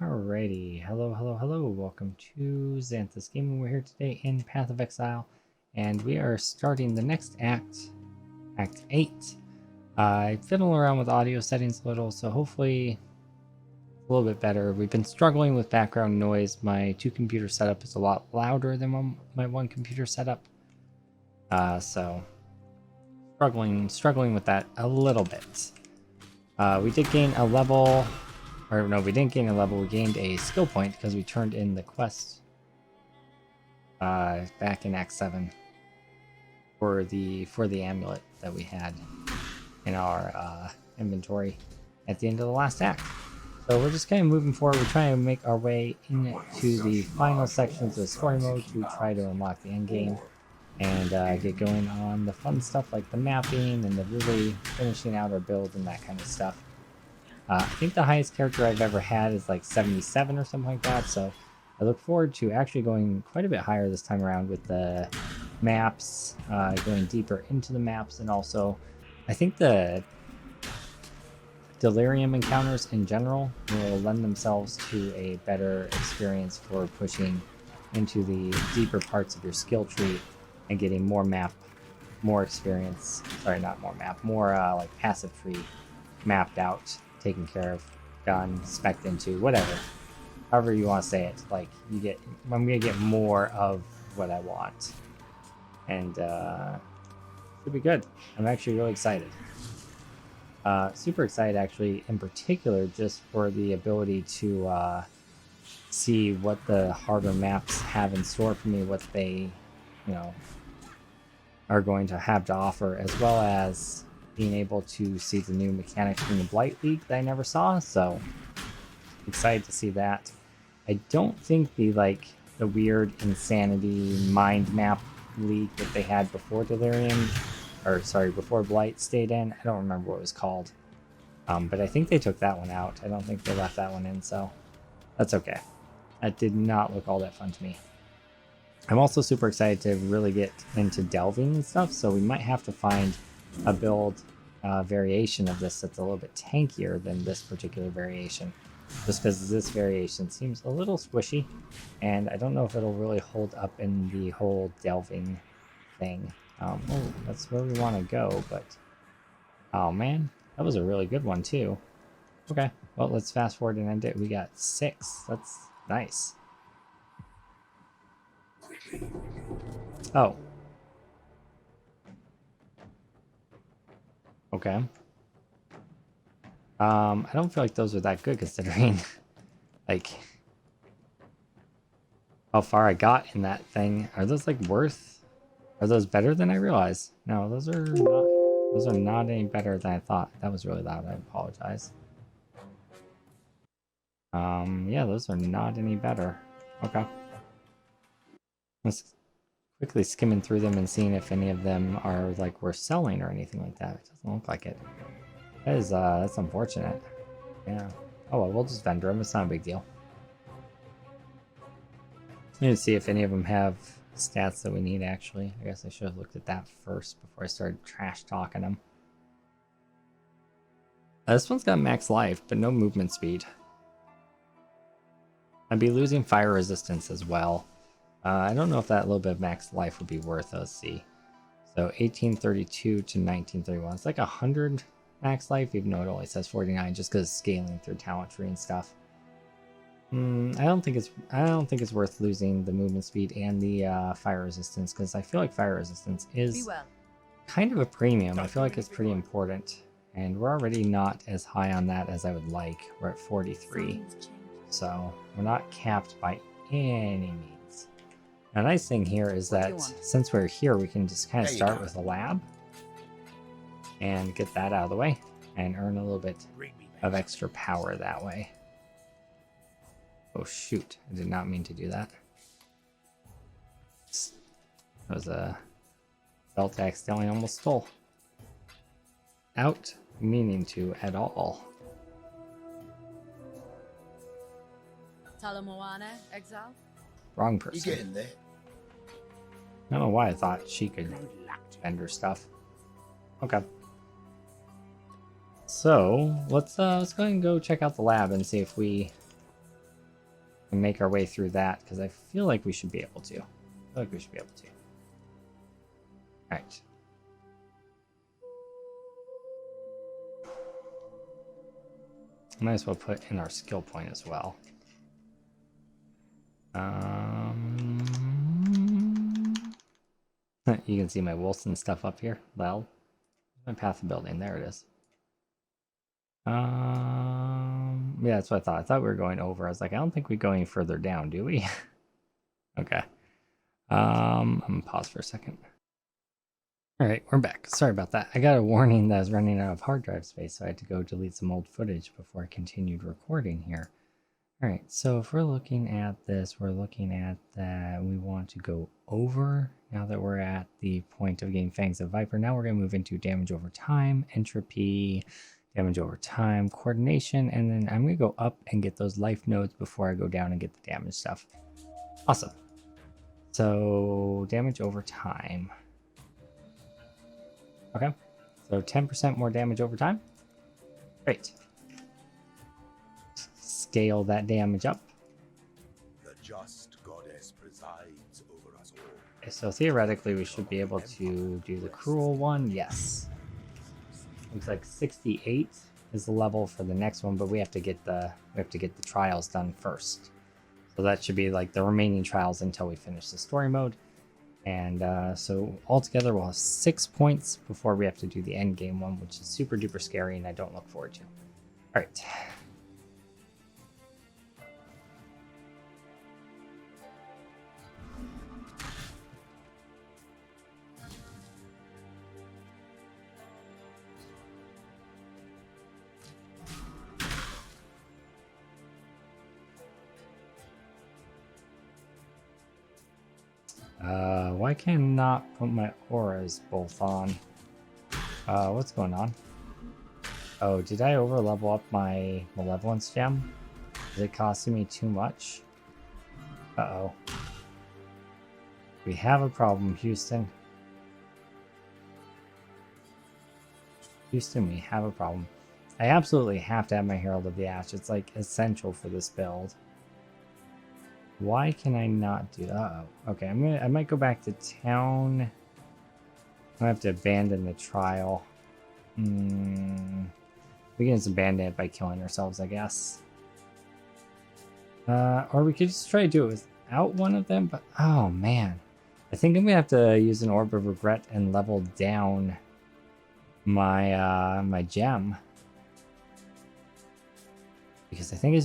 Alrighty, hello, welcome to Zanthyst Gaming. We're here today in Path of Exile, and we are starting the next act, Act 8. I fiddle around with audio settings a little, so hopefully a little bit better. We've been struggling with background noise. My two computer setup is a lot louder than my one computer setup, so struggling with that a little bit. We did gain a level. Or no, we didn't gain a level, we gained a skill point because we turned in the quest back in Act 7 for the amulet that we had in our inventory at the end of the last act. So we're just kind of moving forward. We're trying to make our way into the final sections of story mode to try to unlock the end game and get going on the fun stuff like the mapping and the really finishing out our build and that kind of stuff. I think the highest character I've ever had is like 77 or something like that, so I look forward to actually going quite a bit higher this time around with the maps, going deeper into the maps, and also I think the Delirium encounters in general will lend themselves to a better experience for pushing into the deeper parts of your skill tree and getting more experience, more like passive tree mapped out, taken care of, done, spec'd into, whatever. However you want to say it. Like, I'm gonna get more of what I want. And should be good. I'm actually really excited. Super excited actually, in particular, just for the ability to see what the harder maps have in store for me, what they, are going to have to offer, as well as being able to see the new mechanics from the Blight League that I never saw, so excited to see that. I don't think the weird Insanity mind map league that they had before Delirium, before Blight stayed in. I don't remember what it was called, but I think they took that one out. I don't think they left that one in, so that's okay. That did not look all that fun to me. I'm also super excited to really get into delving and stuff, so we might have to find a build variation of this that's a little bit tankier than this particular variation, just because this variation seems a little squishy, and I don't know if it'll really hold up in the whole delving thing. Oh, that's where we want to go, but oh man, that was a really good one too. Okay, well, let's fast forward and end it. We got 6. That's nice. Oh. Okay. I don't feel like those are that good considering like how far I got in that thing. Are those are those better than I realized? No, those are not any better than I thought. That was really loud. I apologize. Yeah, those are not any better. Okay. Let's quickly skimming through them and seeing if any of them are like worth selling or anything like that. It doesn't look like it. That is that's unfortunate. Yeah. Oh well, we'll just vendor them. It's not a big deal. I need to see if any of them have stats that we need. Actually, I guess I should have looked at that first before I started trash talking them. This one's got max life, but no movement speed. I'd be losing fire resistance as well. I don't know if that little bit of max life would be worth. Let's see. So 1832 to 1931. It's like 100 max life, even though it only says 49, just because scaling through talent tree and stuff. I don't think it's worth losing the movement speed and the fire resistance, because I feel like fire resistance is kind of a premium. I feel like it's pretty important, and we're already not as high on that as I would like. We're at 43, so we're not capped by any means. The nice thing here is that since we're here, we can just kind of start with a lab and get that out of the way and earn a little bit of extra power that way. Oh shoot, I did not mean to do that. That was a belt I accidentally almost stole. Out meaning to at all. Talamoana, Exile? Wrong person. You getting there? I don't know why I thought she could vendor stuff. Okay. So let's go ahead and go check out the lab and see if we and make our way through that, because I feel like we should be able to. Alright. Might as well put in our skill point as well. You can see my Wilson stuff up here. Well, my path of building. There it is. Yeah, that's what I thought. I thought we were going over. I was like, I don't think we go any further down, do we? Okay. I'm gonna pause for a second. All right, we're back. Sorry about that. I got a warning that I was running out of hard drive space, so I had to go delete some old footage before I continued recording here. All right, so if we're looking at this, we're looking at that we want to go over. Now that we're at the point of getting Fangs of Viper, now we're going to move into damage over time, entropy, damage over time, coordination, and then I'm going to go up and get those life nodes before I go down and get the damage stuff. Awesome. So damage over time. Okay, so 10% more damage over time. Great. Scale that damage up. The just goddess presides over us all. Okay, so theoretically we should be able to do the cruel one. Yes. Looks like 68 is the level for the next one, but we have to get the trials done first. So that should be like the remaining trials until we finish the story mode. And so altogether we'll have 6 points before we have to do the end game one, which is super duper scary and I don't look forward to. All right. Why can I not put my auras both on? What's going on? Oh, did I over level up my malevolence gem? Is it costing me too much? Uh-oh. We have a problem, Houston. Houston, we have a problem. I absolutely have to have my Herald of the Ash. It's like essential for this build. Why can I not do? Uh-oh. Okay, I might go back to town. I have to abandon the trial. We can just abandon it by killing ourselves, I guess. Or we could just try to do it without one of them, but oh man. I think I'm gonna have to use an Orb of Regret and level down my my gem. Because I think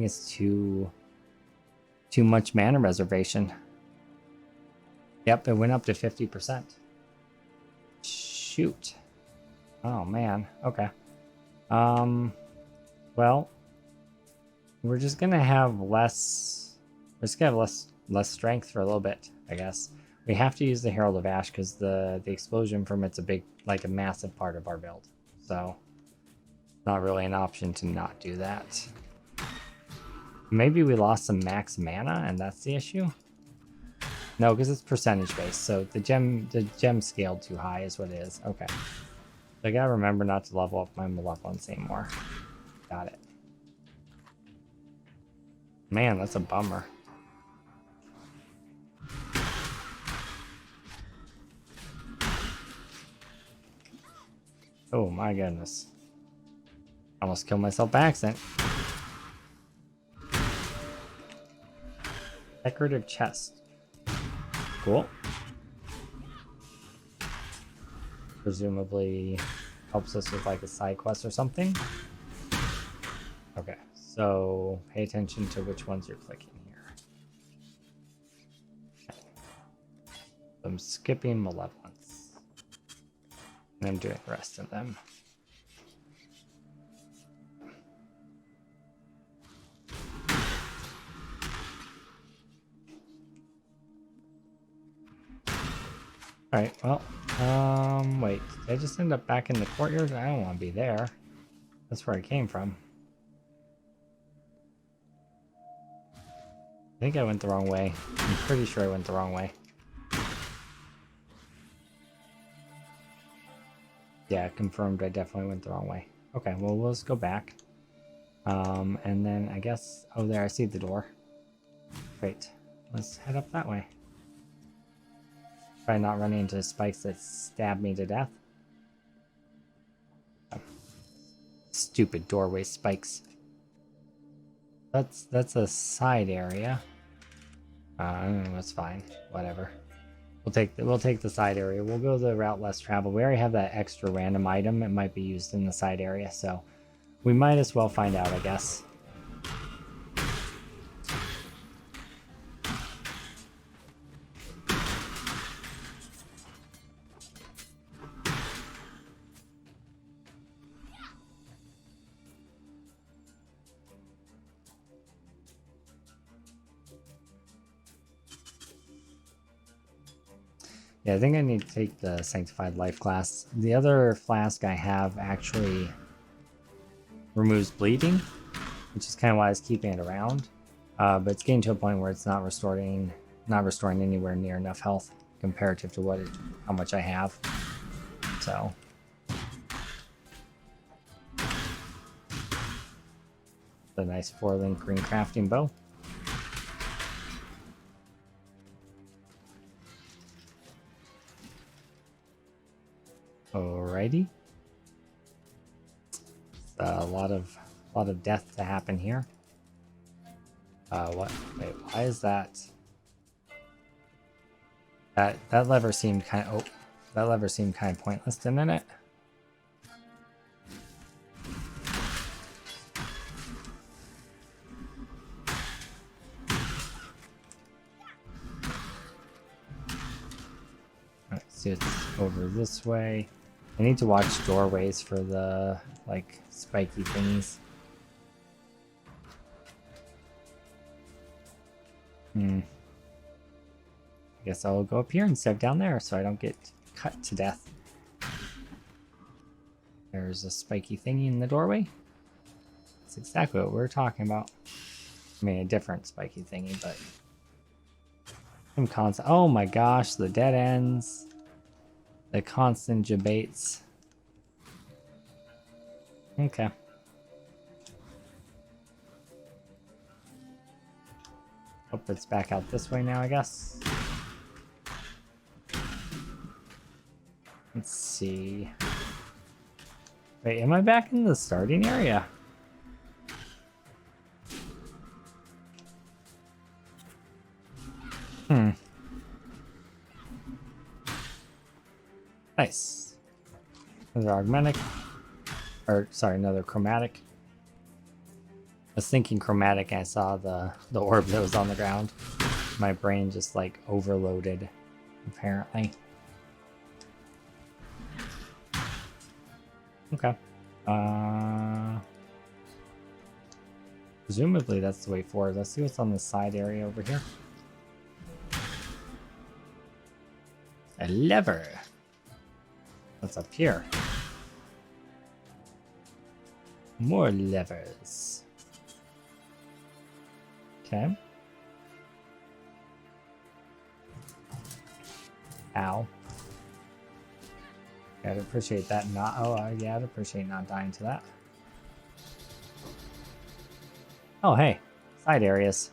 it's too much mana reservation. Yep, it went up to 50%. Shoot. Oh man. Okay. Well, we're just gonna have less. We're just gonna have less strength for a little bit, I guess. We have to use the Herald of Ash because the explosion from it's a massive part of our build. So, not really an option to not do that. Maybe we lost some max mana and that's the issue? No, because it's percentage based, so the gem scaled too high is what it is. Okay. So I gotta remember not to level up my malevolence anymore. Got it. Man, that's a bummer. Oh my goodness. Almost killed myself by accident. Decorative chest. Cool. Presumably helps us with like a side quest or something. Okay, so pay attention to which ones you're clicking here. Okay. I'm skipping malevolence. And I'm doing the rest of them. Alright, well, wait, did I just end up back in the courtyard? I don't want to be there. That's where I came from. I think I went the wrong way. I'm pretty sure I went the wrong way. Yeah, confirmed I definitely went the wrong way. Okay, well, we'll just go back. And then I guess, oh, there, I see the door. Great. Let's head up that way. Try not running into spikes that stab me to death. Oh. Stupid doorway spikes. That's a side area. That's fine. Whatever. We'll take the side area. We'll go the route less traveled. We already have that extra random item. It might be used in the side area, so we might as well find out, I guess. Yeah, I think I need to take the Sanctified Life class. The other flask I have actually removes bleeding, which is kind of why I was keeping it around. But it's getting to a point where it's not restoring anywhere near enough health comparative to how much I have. So a nice 4-link green crafting bow. Alrighty. A lot of death to happen here. What? Wait, why is that? That lever seemed kind of pointless, didn't it? Alright, see, it's over this way. I need to watch doorways for the, like, spiky thingies. I guess I'll go up here instead of down there so I don't get cut to death. There's a spiky thingy in the doorway. That's exactly what we're talking about. I mean, a different spiky thingy, but... Oh my gosh, the dead ends. The constant debates. Okay. Hope it's back out this way now, I guess. Let's see. Wait, am I back in the starting area? Nice. Another augmentic. Or, sorry, another chromatic. I was thinking chromatic and I saw the orb that was on the ground. My brain just, like, overloaded, apparently. Okay. Presumably that's the way forward. Let's see what's on the side area over here. A lever. What's up here? More levers. Okay. Ow. I'd appreciate that not... Oh, yeah, I'd appreciate not dying to that. Oh, hey. Side areas.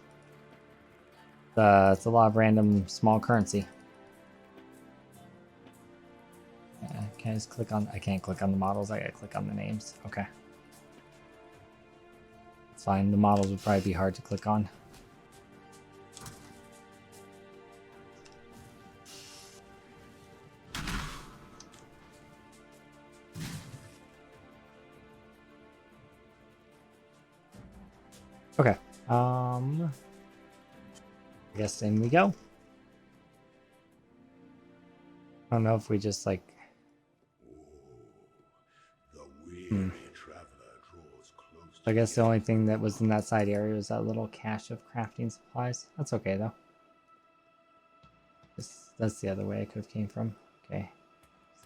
It's a lot of random small currency. Can I just click on... I can't click on the models. I gotta click on the names. Okay. It's fine. The models would probably be hard to click on. Okay. I guess in we go. I don't know if we just like... I guess the only thing that was in that side area was that little cache of crafting supplies. That's okay though. That's the other way I could have came from. Okay.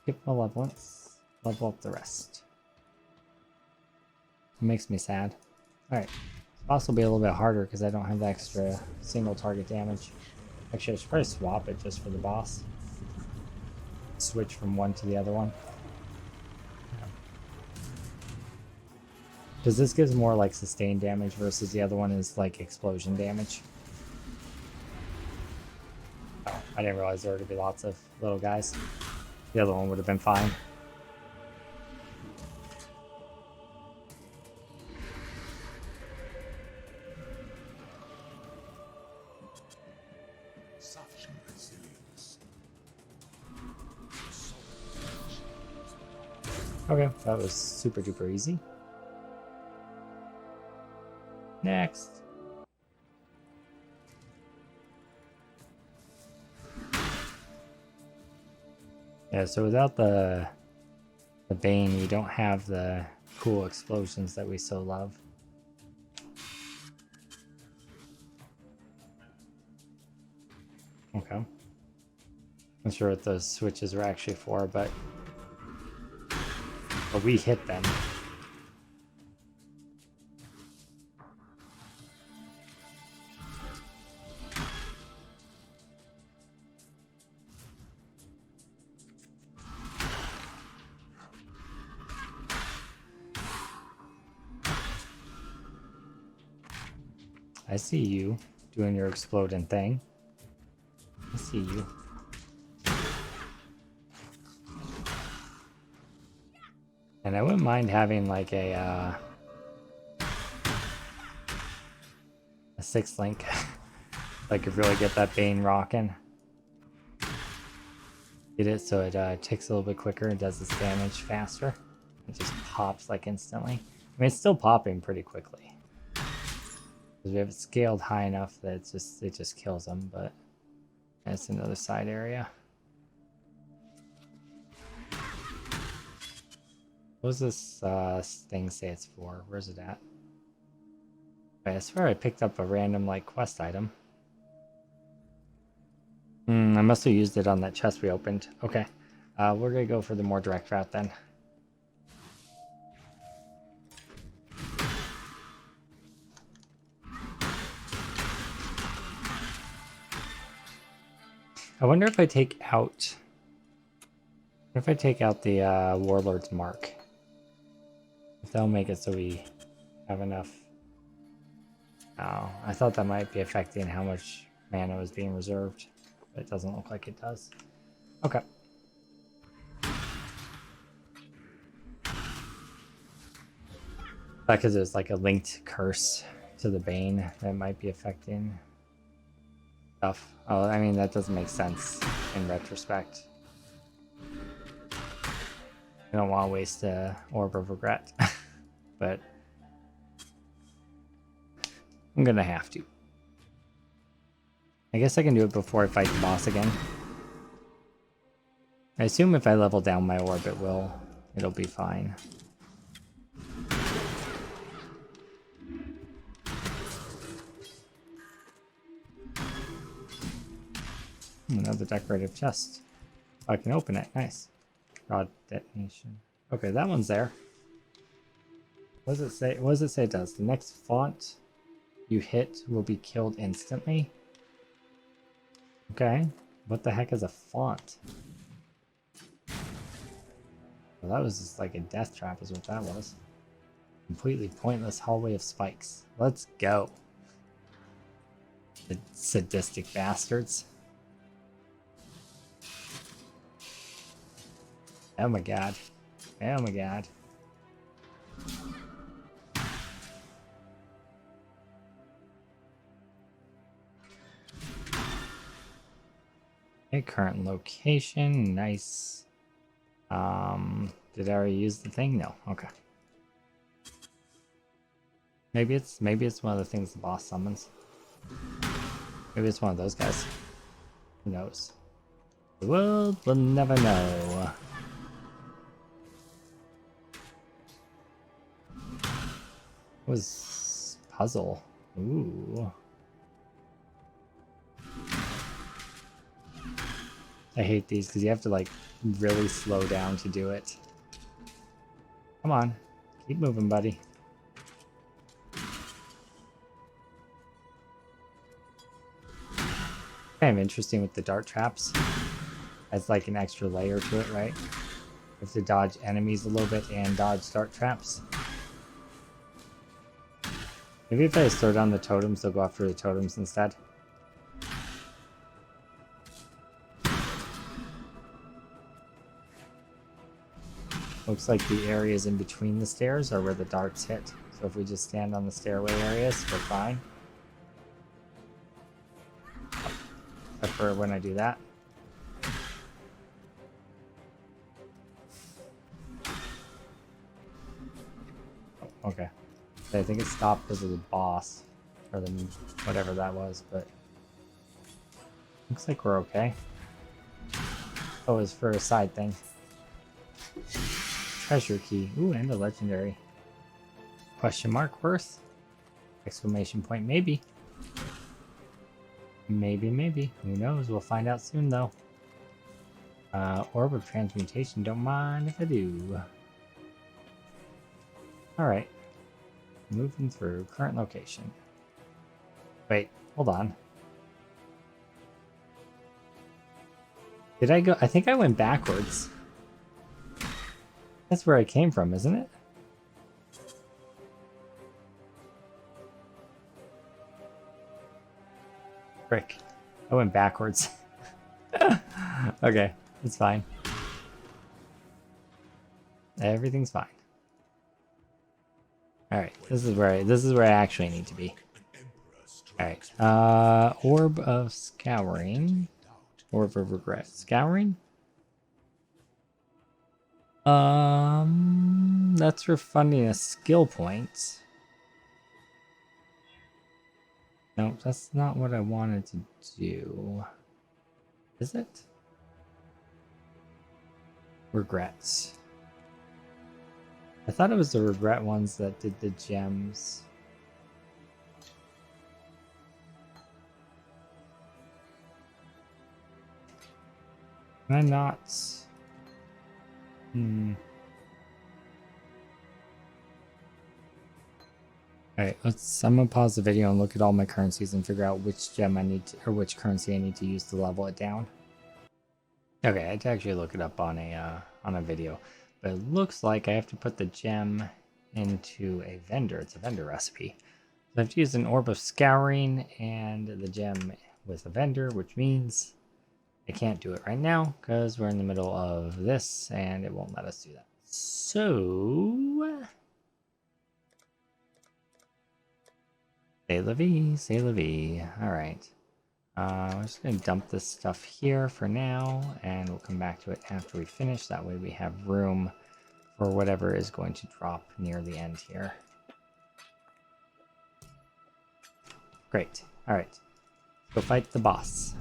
Skip malevolence. Level up the rest. It makes me sad. Alright. This boss will be a little bit harder because I don't have the extra single target damage. Actually, I should probably swap it just for the boss. Switch from one to the other one. Because this gives more like sustained damage versus the other one is like explosion damage. I didn't realize there were going to be lots of little guys. The other one would have been fine. Such resilience. Okay, that was super duper easy. Next. Yeah, so without the Bane, we don't have the cool explosions that we so love. Okay. Not sure what those switches were actually for, but we hit them. I see you doing your exploding thing. I see you. And I wouldn't mind having like a 6th link. I could really get that Bane rocking. Get it so it ticks a little bit quicker and does its damage faster. It just pops like instantly. I mean, it's still popping pretty quickly. Because we have it scaled high enough that it just kills them, but that's another side area. What does this thing say it's for? Where's it at? I swear I picked up a random like quest item. I must have used it on that chest we opened. Okay. We're gonna go for the more direct route then. I wonder if I take out... What if I take out the Warlord's Mark? If that'll make it so we have enough... Oh, I thought that might be affecting how much mana was being reserved. But it doesn't look like it does. Okay. Because there's like a linked curse to the Bane that might be affecting stuff. Oh, I mean, that doesn't make sense in retrospect. I don't want to waste a Orb of Regret, but I'm gonna have to. I guess I can do it before I fight the boss again. I assume if I level down my orb, it'll be fine. Another decorative chest. Oh, I can open it. Nice. God detonation. Okay, that one's there. What does it say? What does it say it does? The next font you hit will be killed instantly. Okay. What the heck is a font? Well, that was just like a death trap is what that was. Completely pointless hallway of spikes. Let's go. The sadistic bastards. Oh my god. Oh my god. Okay, current location. Nice. Did I already use the thing? No. Okay. Maybe it's one of the things the boss summons. Maybe it's one of those guys. Who knows? The world will never know. What was puzzle? Ooh. I hate these because you have to like really slow down to do it. Come on, keep moving, buddy. Kind of interesting with the dart traps. As like an extra layer to it, right? You have to dodge enemies a little bit and dodge dart traps. Maybe if I just throw down the totems, they'll go after the totems instead. Looks like the areas in between the stairs are where the darts hit. So if we just stand on the stairway areas, we're fine. Except for when I do that. Oh, okay. I think it stopped because of the boss. Or the whatever that was, but looks like we're okay. Oh, it's for a side thing. Treasure key. Ooh, and a legendary. Question mark worth? Exclamation point maybe. Maybe. Who knows? We'll find out soon though. Orb of transmutation. Don't mind if I do. Alright. Moving through. Current location. Wait, hold on. Did I go? I think I went backwards. That's where I came from, isn't it? Frick. I went backwards. Okay, it's fine. Everything's fine. Alright, this is where I actually need to be. Alright. Orb of scouring. Orb of regret. Scouring? That's refunding a skill point. No, that's not what I wanted to do. Is it? Regrets. I thought it was the regret ones that did the gems. Can I not? Alright, I'm gonna pause the video and look at all my currencies and figure out which gem I need to, or which currency I need to use to level it down. Okay, I had to actually look it up on a video, but it looks like I have to put the gem into a vendor. It's a vendor recipe. So I have to use an orb of scouring and the gem with a vendor, which means I can't do it right now because we're in the middle of this and it won't let us do that. So, c'est la vie, c'est la vie. All right. I'm just going to dump this stuff here for now and we'll come back to it after we finish. That way we have room for whatever is going to drop near the end here. Great. All right. Let's go fight the boss.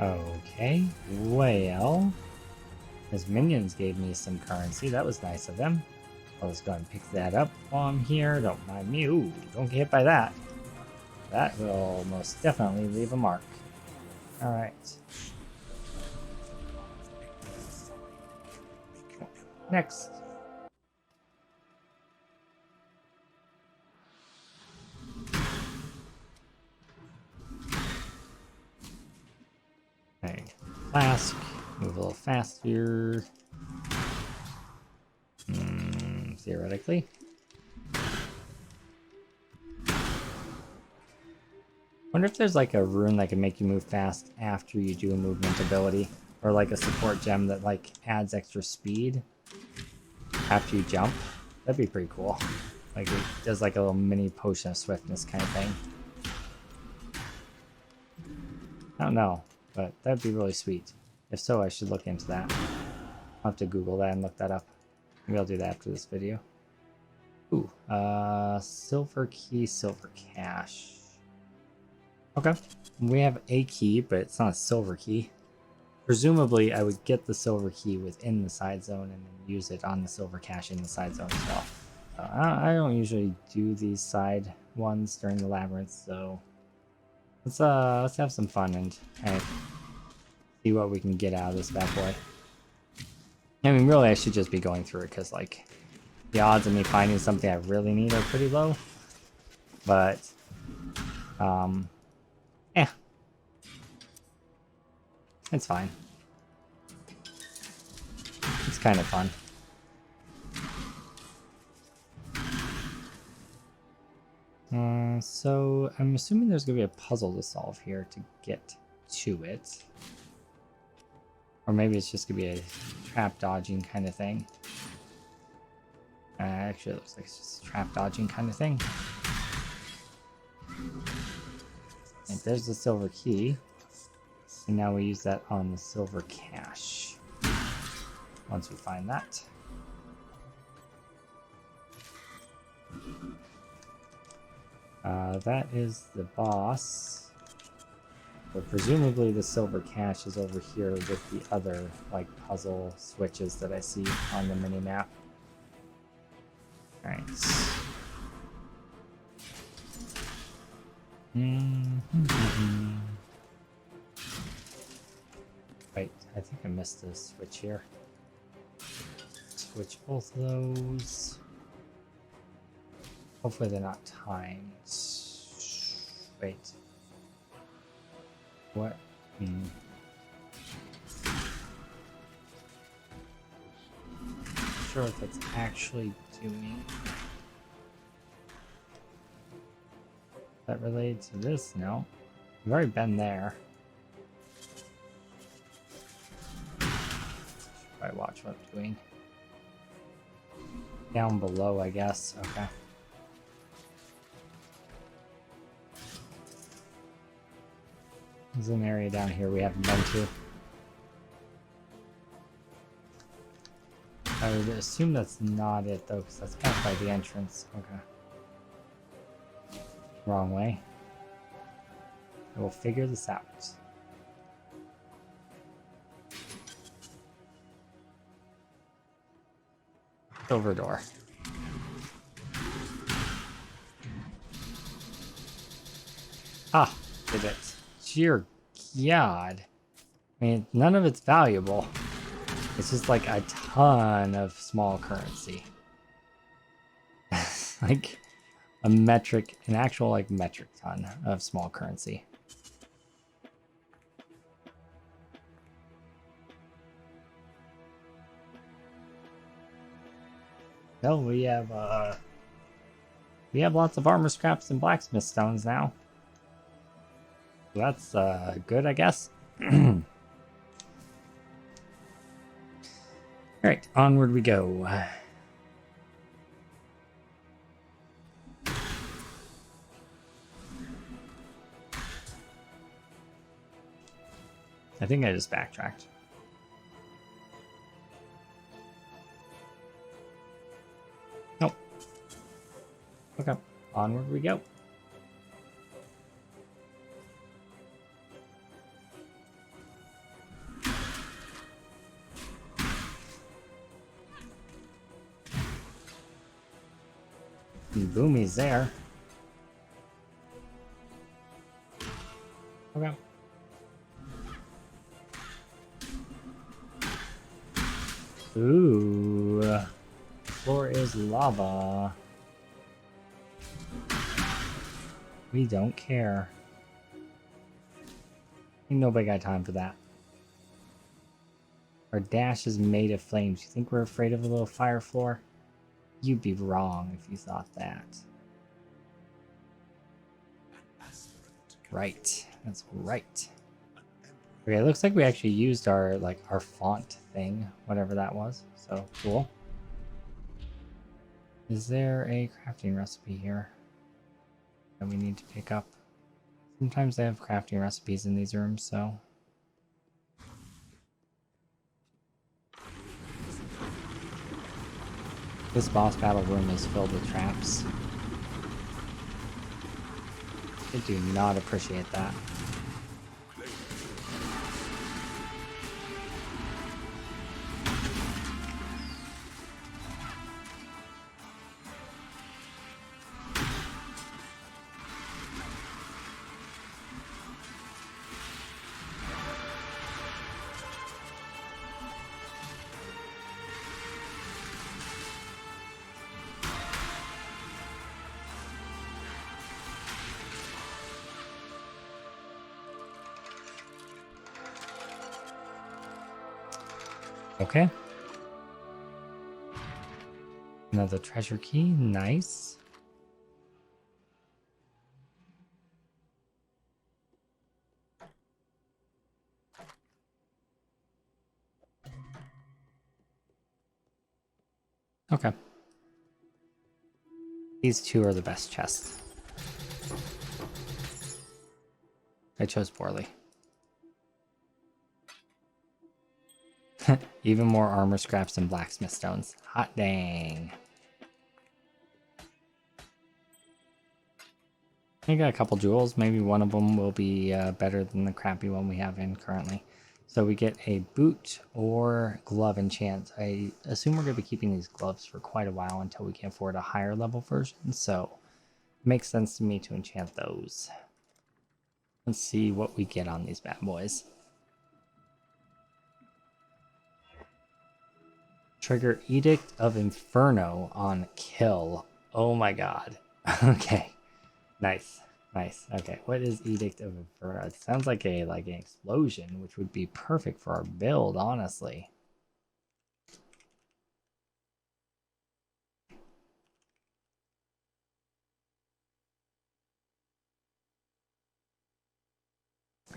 Okay, well, his minions gave me some currency. That was nice of them. I'll just go and pick that up while I'm here. Don't mind me. Ooh, don't get hit by that. That will most definitely leave a mark. Alright. Next. Okay, flask, move a little faster. Theoretically. Wonder if there's like a rune that can make you move fast after you do a movement ability, or like a support gem that like adds extra speed after you jump. That'd be pretty cool. Like it does like a little mini potion of swiftness kind of thing. I don't know. But that'd be really sweet. If so, I should look into that. I'll have to Google that and look that up. Maybe I'll do that after this video. Ooh, silver key, silver cash. Okay, we have a key, but it's not a silver key. Presumably, I would get the silver key within the side zone and then use it on the silver cache in the side zone as well. I don't usually do these side ones during the labyrinth, so let's have some fun and kind of see what we can get out of this bad boy. I mean, really, I should just be going through it because, like, the odds of me finding something I really need are pretty low. but yeah, it's fine. It's kind of fun. So I'm assuming there's gonna be a puzzle to solve here to get to it. Or maybe it's just gonna be a trap dodging kind of thing. Actually, it looks like it's just a trap dodging kind of thing. And there's the silver key. And now we use that on the silver cache. Once we find that. That is the boss. But presumably the silver cache is over here with the other like puzzle switches that I see on the mini-map. Alright. Wait, I think I missed a switch here. Switch both of those. Hopefully they're not timed. Wait. What? Not sure if it's actually doing. Is that related to this? No. I've already been there. Probably watch what I'm doing. Down below, I guess. Okay. There's an area down here we haven't been to. I would assume that's not it though, because that's kind of by the entrance. Okay. Wrong way. I will figure this out. Silver door. Ah, did it. Dear God. I mean, none of it's valuable. It's just like a ton of small currency. Like an actual like metric ton of small currency. Well, we have lots of armor scraps and blacksmith stones now. That's good, I guess. Alright, onward we go. I think I just backtracked. Nope. Okay, onward we go. Boomy's there. Okay. Ooh. The floor is lava. We don't care. Ain't nobody got time for that. Our dash is made of flames. You think we're afraid of a little fire floor? You'd be wrong if you thought that. Right. That's right. Okay, it looks like we actually used our font thing, whatever that was. So cool. Is there a crafting recipe here that we need to pick up? Sometimes they have crafting recipes in these rooms, so. This boss battle room is filled with traps. I do not appreciate that. Okay. Another treasure key. Nice. Okay. These two are the best chests. I chose poorly. Even more armor scraps and blacksmith stones. Hot dang. I got a couple jewels. Maybe one of them will be better than the crappy one we have in currently. So we get a boot or glove enchant. I assume we're going to be keeping these gloves for quite a while until we can afford a higher level version. So it makes sense to me to enchant those. Let's see what we get on these bad boys. Trigger Edict of Inferno on kill. Oh my god. Okay. Nice. Nice. Okay. What is Edict of Inferno? It sounds like an explosion, which would be perfect for our build, honestly.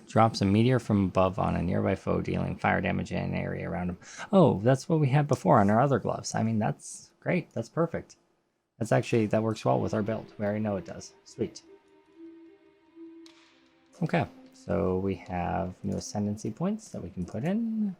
Drops a meteor from above on a nearby foe, dealing fire damage in an area around him. Oh, that's what we had before on our other gloves. I mean, that's great. That's perfect. That's actually, that works well with our build. We already know it does. Sweet. Okay, so we have new Ascendancy points that we can put in.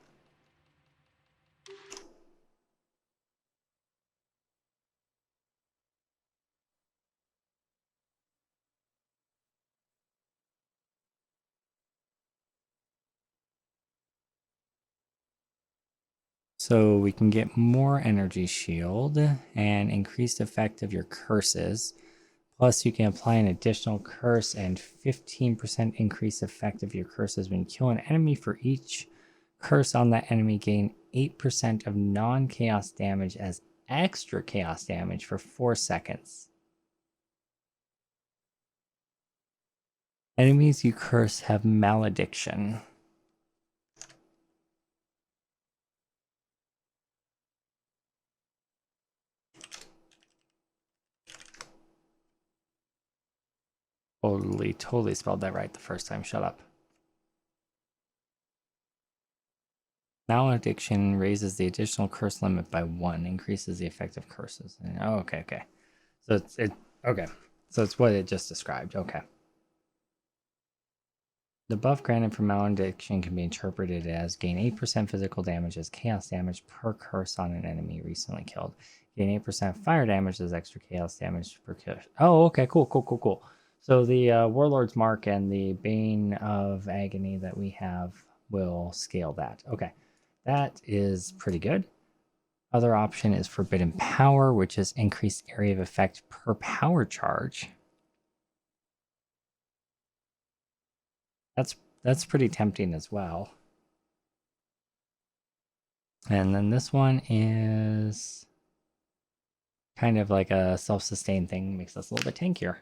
So we can get more energy shield and increased effect of your curses. Plus you can apply an additional curse and 15% increased effect of your curses when you kill an enemy. For each curse on that enemy, gain 8% of non-chaos damage as extra chaos damage for 4 seconds. Enemies you curse have malediction. Totally spelled that right the first time. Shut up. Malediction raises the additional curse limit by 1, increases the effect of curses. Oh, okay. So okay. So it's what it just described. Okay. The buff granted for malediction can be interpreted as gain 8% physical damage as chaos damage per curse on an enemy recently killed. Gain 8% fire damage as extra chaos damage per curse. Oh, okay. Cool. So the Warlord's Mark and the Bane of Agony that we have will scale that. Okay. That is pretty good. Other option is Forbidden Power, which is increased area of effect per power charge. That's pretty tempting as well. And then this one is kind of like a self-sustained thing, makes us a little bit tankier.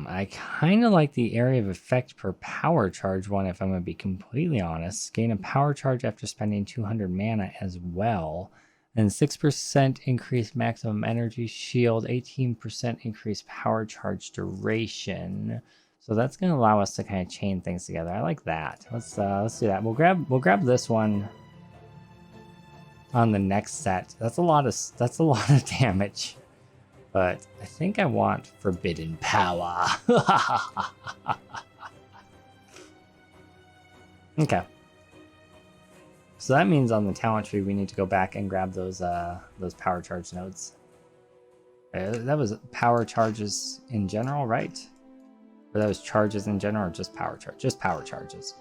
I kind of like the area of effect per power charge one, if I'm going to be completely honest. Gain a power charge after spending 200 mana as well. And 6% increased maximum energy shield, 18% increased power charge duration. So that's going to allow us to kind of chain things together. I like that. Let's do that. We'll grab this one on the next set. That's a lot of damage. But I think I want Forbidden Power. Okay. So that means on the talent tree we need to go back and grab those power charge nodes. That was power charges in general, right? Or that was charges in general, or just power charge? Just power charges.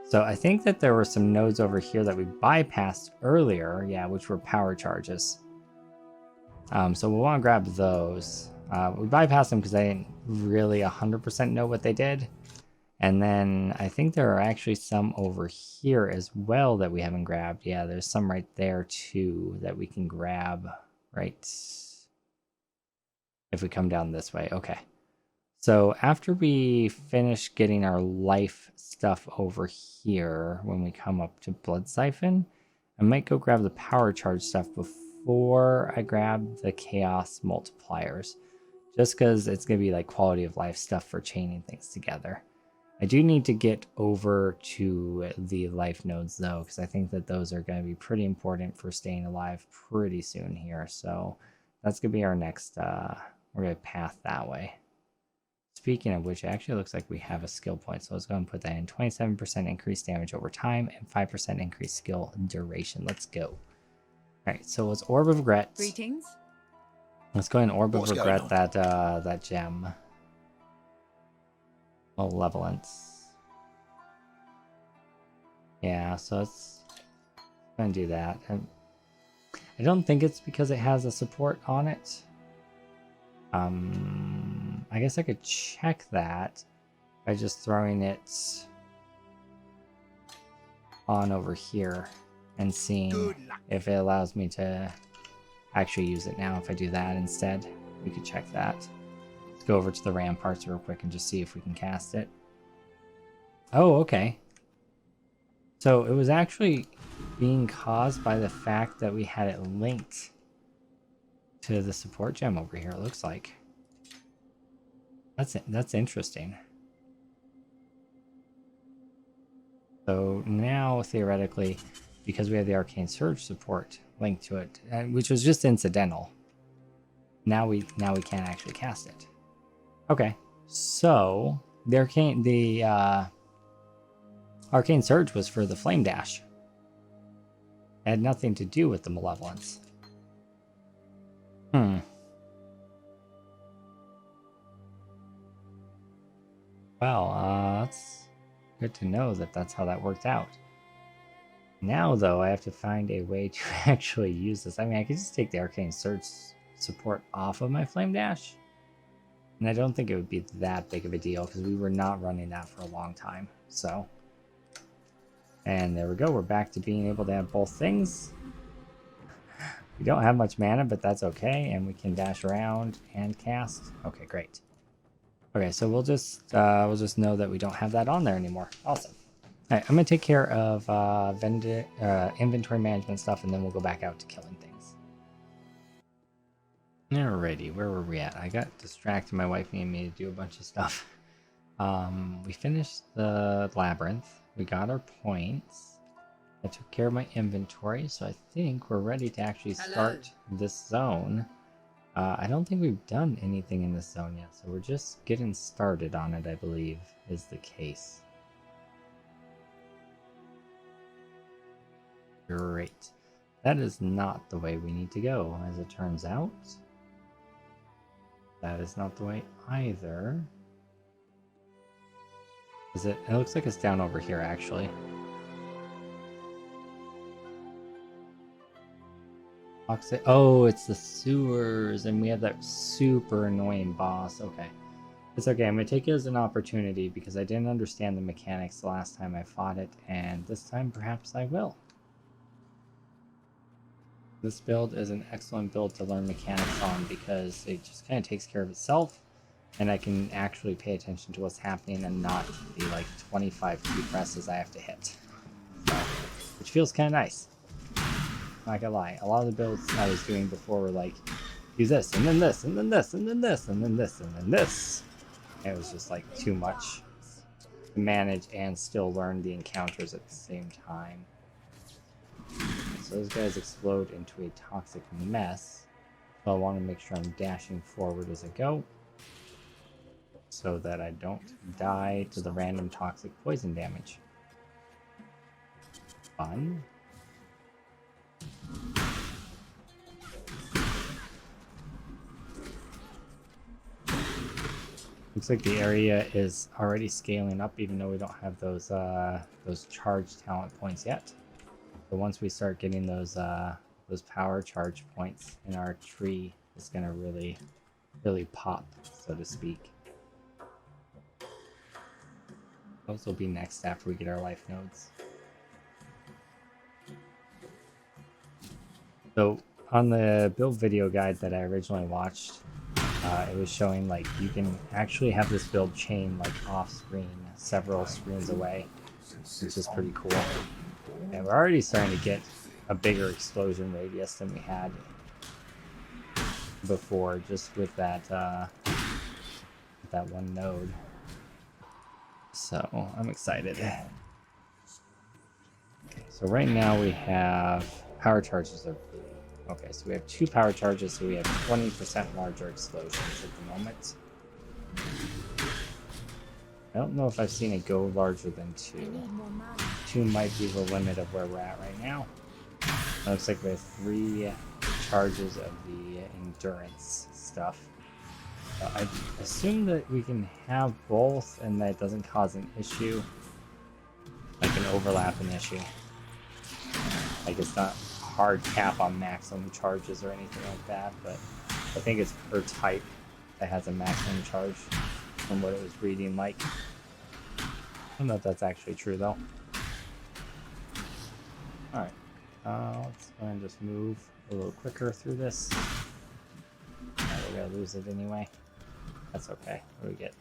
So I think that there were some nodes over here that we bypassed earlier, yeah, which were power charges. So we'll want to grab those. We bypassed them because I didn't really 100% know what they did. And then I think there are actually some over here as well that we haven't grabbed. Yeah, there's some right there too that we can grab, right? If we come down this way. Okay. So after we finish getting our life stuff over here when we come up to Blood Siphon. I might go grab the power charge stuff before I grab the chaos multipliers, just because it's going to be like quality of life stuff for chaining things together. I do need to get over to the life nodes though, because I think that those are going to be pretty important for staying alive pretty soon here. So that's going to be our next, we're going to path that way. Speaking of which, it actually looks like we have a skill point. So let's go and put that in. 27% increased damage over time and 5% increased skill duration. Let's go. All right, so it's Orb of Regret. Greetings. Let's go ahead and Orb of Regret that gem. Malevolence. Yeah, so it's gonna do that. And I don't think it's because it has a support on it. I guess I could check that by just throwing it on over here and seeing if it allows me to actually use it now. If I do that instead, we could check that. Let's go over to the ramparts real quick and just see if we can cast it. Oh, okay. So it was actually being caused by the fact that we had it linked to the support gem over here, it looks like. That's interesting. So now, theoretically, because we have the Arcane Surge support linked to it, which was just incidental, now we can't actually cast it. Okay, so the Arcane Surge was for the Flame Dash. It had nothing to do with the Malevolence. Well, that's good to know that that's how that worked out. Now, though, I have to find a way to actually use this. I mean, I could just take the Arcane Surge support off of my Flame Dash. And I don't think it would be that big of a deal because we were not running that for a long time. So, and there we go. We're back to being able to have both things. We don't have much mana, but that's okay. And we can dash around and cast. Okay, great. Okay, so we'll just know that we don't have that on there anymore. Awesome. All right, I'm gonna take care of inventory management stuff, and then we'll go back out to killing things. Alrighty, where were we at? I got distracted. My wife needed me to do a bunch of stuff. We finished the labyrinth. We got our points. I took care of my inventory, so I think we're ready to actually start this zone. I don't think we've done anything in this zone yet, so we're just getting started on it, I believe, is the case. Great. That is not the way we need to go, as it turns out. That is not the way either. Is it? It looks like it's down over here, actually. Oh, it's the sewers, and we have that super annoying boss. Okay. It's okay. I'm going to take it as an opportunity because I didn't understand the mechanics the last time I fought it, and this time perhaps I will. This build is an excellent build to learn mechanics on because it just kind of takes care of itself, and I can actually pay attention to what's happening and not be like 25 key presses I have to hit. So, which feels kind of nice. Not gonna lie, a lot of the builds I was doing before were like, do this, and then this, and then this, and then this, and then this, and then this. And it was just like too much to manage and still learn the encounters at the same time. So those guys explode into a toxic mess. So I want to make sure I'm dashing forward as I go, so that I don't die to the random toxic poison damage. Fun. Looks like the area is already scaling up, even though we don't have those charge talent points yet. But once we start getting those power charge points in our tree, it's gonna really pop, so to speak. Those will be next after we get our life nodes. So on the build video guide that I originally watched, it was showing like you can actually have this build chain like off screen, several screens away, which is pretty cool. And we're already starting to get a bigger explosion radius than we had before, just with that one node. So I'm excited. So right now we have power charges of blue. Okay, so we have 2 power charges, so we have 20% larger explosions at the moment. I don't know if I've seen it go larger than 2. 2 might be the limit of where we're at right now. It looks like we have 3 charges of the endurance stuff. I assume that we can have both and that it doesn't cause an issue, like an overlapping issue. Like it's not hard cap on maximum charges or anything like that, but I think it's per type that has a maximum charge from what it was reading like. I don't know if that's actually true though. Alright, let's go and just move a little quicker through this. We're gonna lose it anyway. That's okay. What do we get?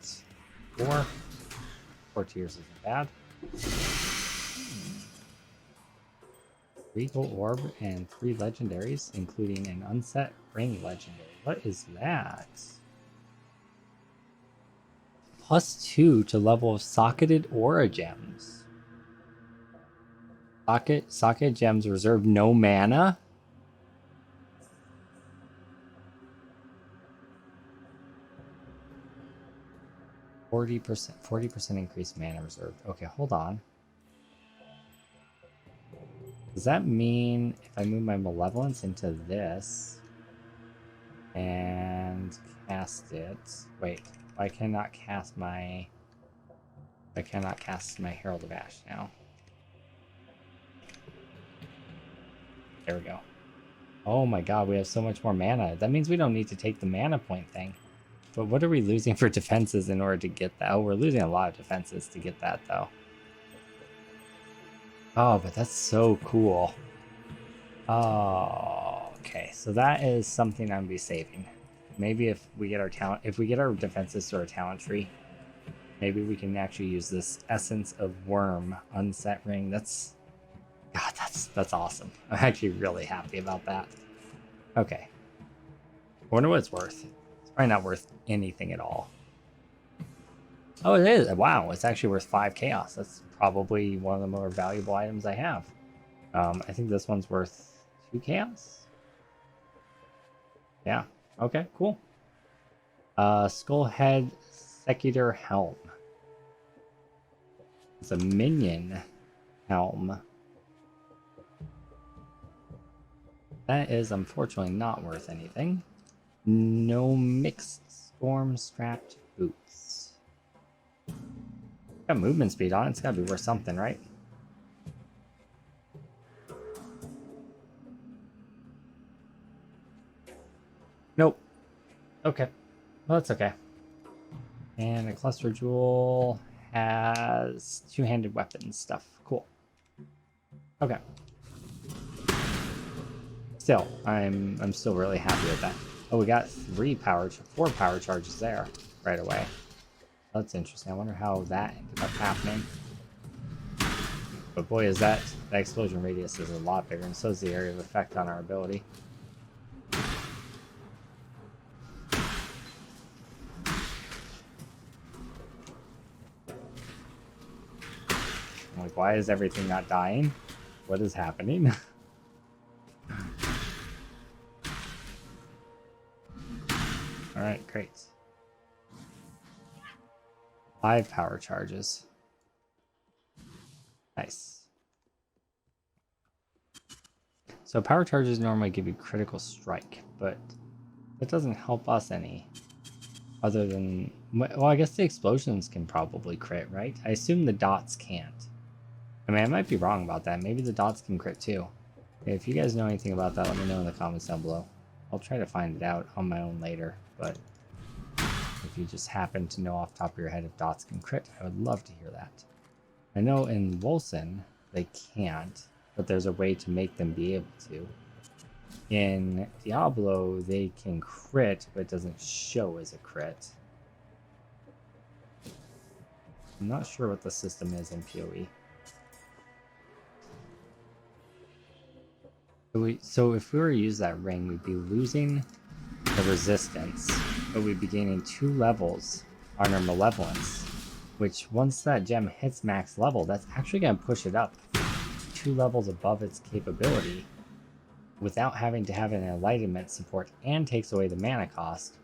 4. 4 tiers isn't bad. Regal Orb and 3 legendaries, including an unset ring legendary. What is that? +2 to level of socketed aura gems. Socket gems reserve no mana? %40% increased mana reserved. Okay, hold on. Does that mean if I move my Malevolence into this and cast it? Wait, I cannot cast my Herald of Ash now. There we go. Oh my god, we have so much more mana. That means we don't need to take the mana point thing. But what are we losing for defenses in order to get that? Oh, we're losing a lot of defenses to get that though. Oh, but that's so cool. Oh, okay. So that is something I'm gonna be saving. Maybe if we get our talent, if we get our defenses to our talent tree, maybe we can actually use this Essence of Worm unset ring. That's, God, that's awesome. I'm actually really happy about that. Okay. I wonder what it's worth. It's probably not worth anything at all. Oh, it is. Wow, it's actually worth 5 chaos. That's probably one of the more valuable items I have. I think this one's worth 2 chaos. Yeah. Okay, cool. Skullhead Secutor Helm. It's a minion helm. That is unfortunately not worth anything. No mixed storm strapped boots. Got movement speed on it. It's gotta be worth something, right? Nope. Okay. Well, that's okay. And a cluster jewel has 2-handed weapons stuff. Cool. Okay. Still, I'm still really happy with that. Oh, we got 4 power charges there right away. That's interesting. I wonder how that ended up happening. But boy, is that explosion radius is a lot bigger, and so is the area of effect on our ability. I'm like, why is everything not dying? What is happening? Alright, great. 5 power charges. Nice. So power charges normally give you critical strike, but that doesn't help us any. Other than, well, I guess the explosions can probably crit, right? I assume the dots can't. I mean, I might be wrong about that. Maybe the dots can crit too. If you guys know anything about that, let me know in the comments down below. I'll try to find it out on my own later, but if you just happen to know off the top of your head if dots can crit, I would love to hear that. I know in Wolcen they can't, but there's a way to make them be able to. In Diablo, they can crit, but it doesn't show as a crit. I'm not sure what the system is in POE. So if we were to use that ring, we'd be losing the resistance, but we'd be gaining 2 levels on our malevolence, which once that gem hits max level, that's actually going to push it up 2 levels above its capability without having to have an enlightenment support, and takes away the mana cost.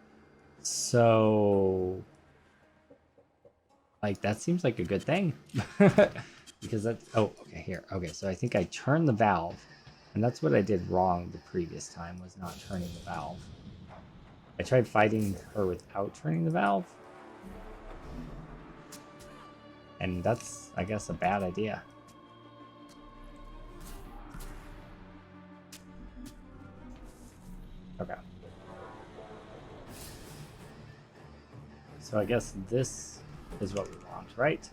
So like that seems like a good thing. Because that's, oh, okay, here. Okay, so I think I turned the valve, and that's what I did wrong the previous time, was not turning the valve. I tried fighting her without turning the valve, and that's, I guess, a bad idea. Okay. So I guess this is what we want, right?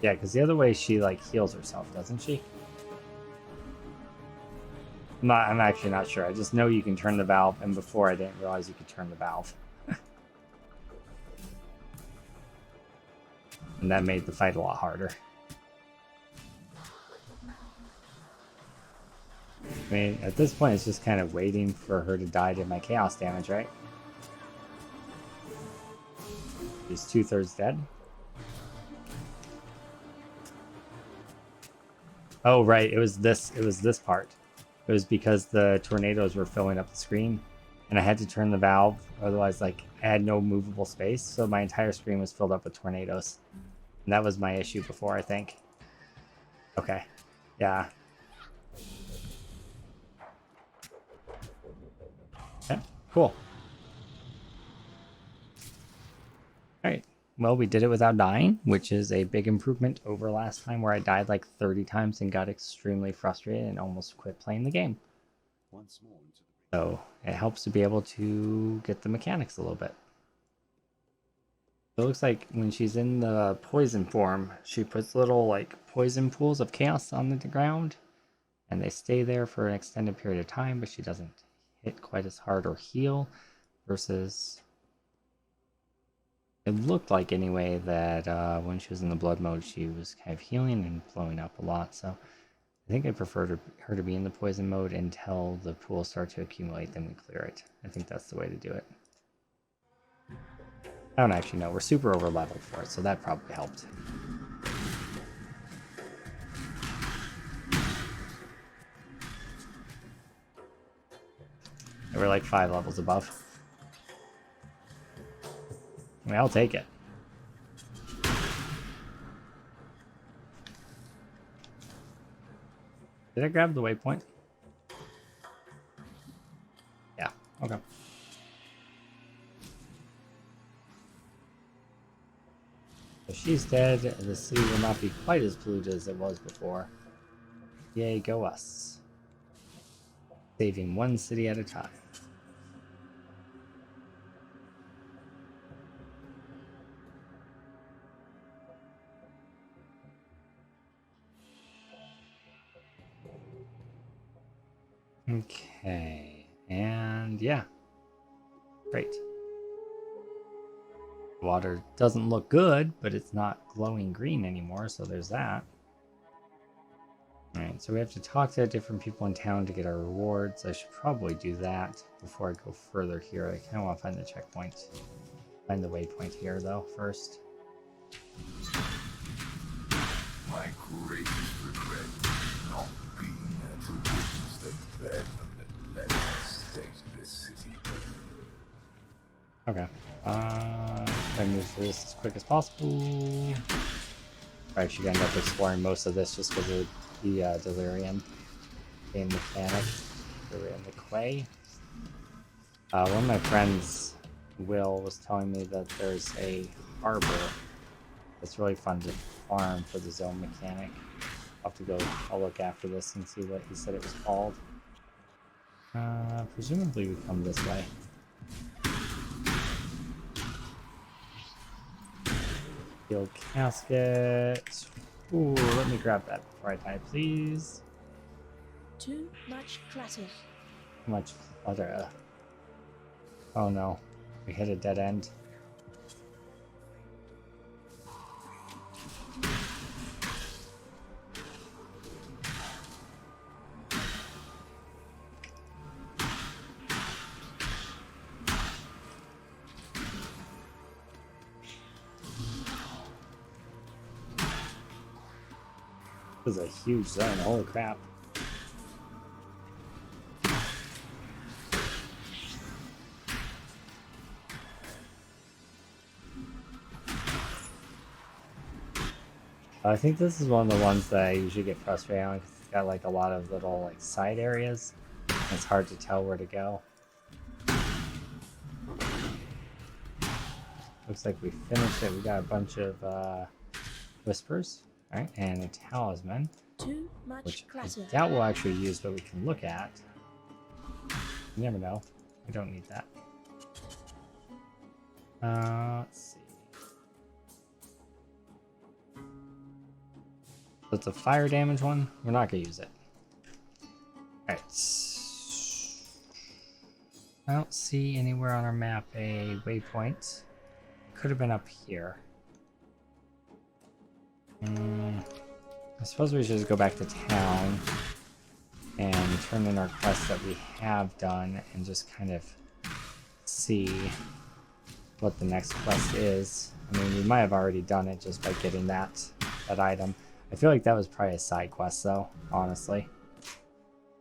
Yeah, because the other way she like heals herself, doesn't she? I'm actually not sure. I just know you can turn the valve, and before I didn't realize you could turn the valve. And that made the fight a lot harder. I mean, at this point, it's just kind of waiting for her to die to my chaos damage, right? She's 2/3 dead. Oh, right. It was this part. It was because the tornadoes were filling up the screen, and I had to turn the valve. Otherwise, like, I had no movable space, so my entire screen was filled up with tornadoes. And that was my issue before, I think. Okay. Yeah. Okay, cool. Alright. Well, we did it without dying, which is a big improvement over last time where I died like 30 times and got extremely frustrated and almost quit playing the game. Once more into the So it helps to be able to get the mechanics a little bit. It looks like when she's in the poison form, she puts little like poison pools of chaos on the ground, and they stay there for an extended period of time, but she doesn't hit quite as hard or heal, versus it looked like anyway that when she was in the blood mode, she was kind of healing and blowing up a lot. So I think I prefer her to be in the poison mode until the pools start to accumulate, then we clear it. I think that's the way to do it. I don't actually know. We're super over leveled for it, so that probably helped. And we're like 5 levels above. I mean, I'll take it. Did I grab the waypoint? Yeah, okay. So she's dead. The city will not be quite as polluted as it was before. Yay, go us. Saving one city at a time. Okay, and yeah, great. Water doesn't look good, but it's not glowing green anymore, so there's that. Alright, so we have to talk to different people in town to get our rewards. I should probably do that before I go further here. I kind of want to find the checkpoint. Find the waypoint here, though, first. My greatest regret is not being there to witness the bedlam that led us to this city. Okay. Try to move through this as quick as possible. I actually end up exploring most of this just because of the Delirium game mechanic. Delirium the Clay. One of my friends, Will, was telling me that there's a harbor that's really fun to farm for the zone mechanic. I'll have to go, I'll look after this and see what he said it was called. Presumably we come this way. Steel casket. Ooh, let me grab that before I die, please. Too much clutter. Too much clutter. Oh no, we hit a dead end. This is a huge zone, holy crap. I think this is one of the ones that I usually get frustrated on because it's got like a lot of little like side areas. It's hard to tell where to go. Looks like we finished it. We got a bunch of whispers, right? And a talisman, Too much which clutter. I doubt we'll actually use, but we can look at. You never know. We don't need that. Let's see. So it's a fire damage one. We're not gonna use it. Alright. I don't see anywhere on our map a waypoint. Could have been up here. I suppose we should just go back to town and turn in our quests that we have done and just kind of see what the next quest is. I mean, we might have already done it just by getting that item. I feel like that was probably a side quest though, honestly.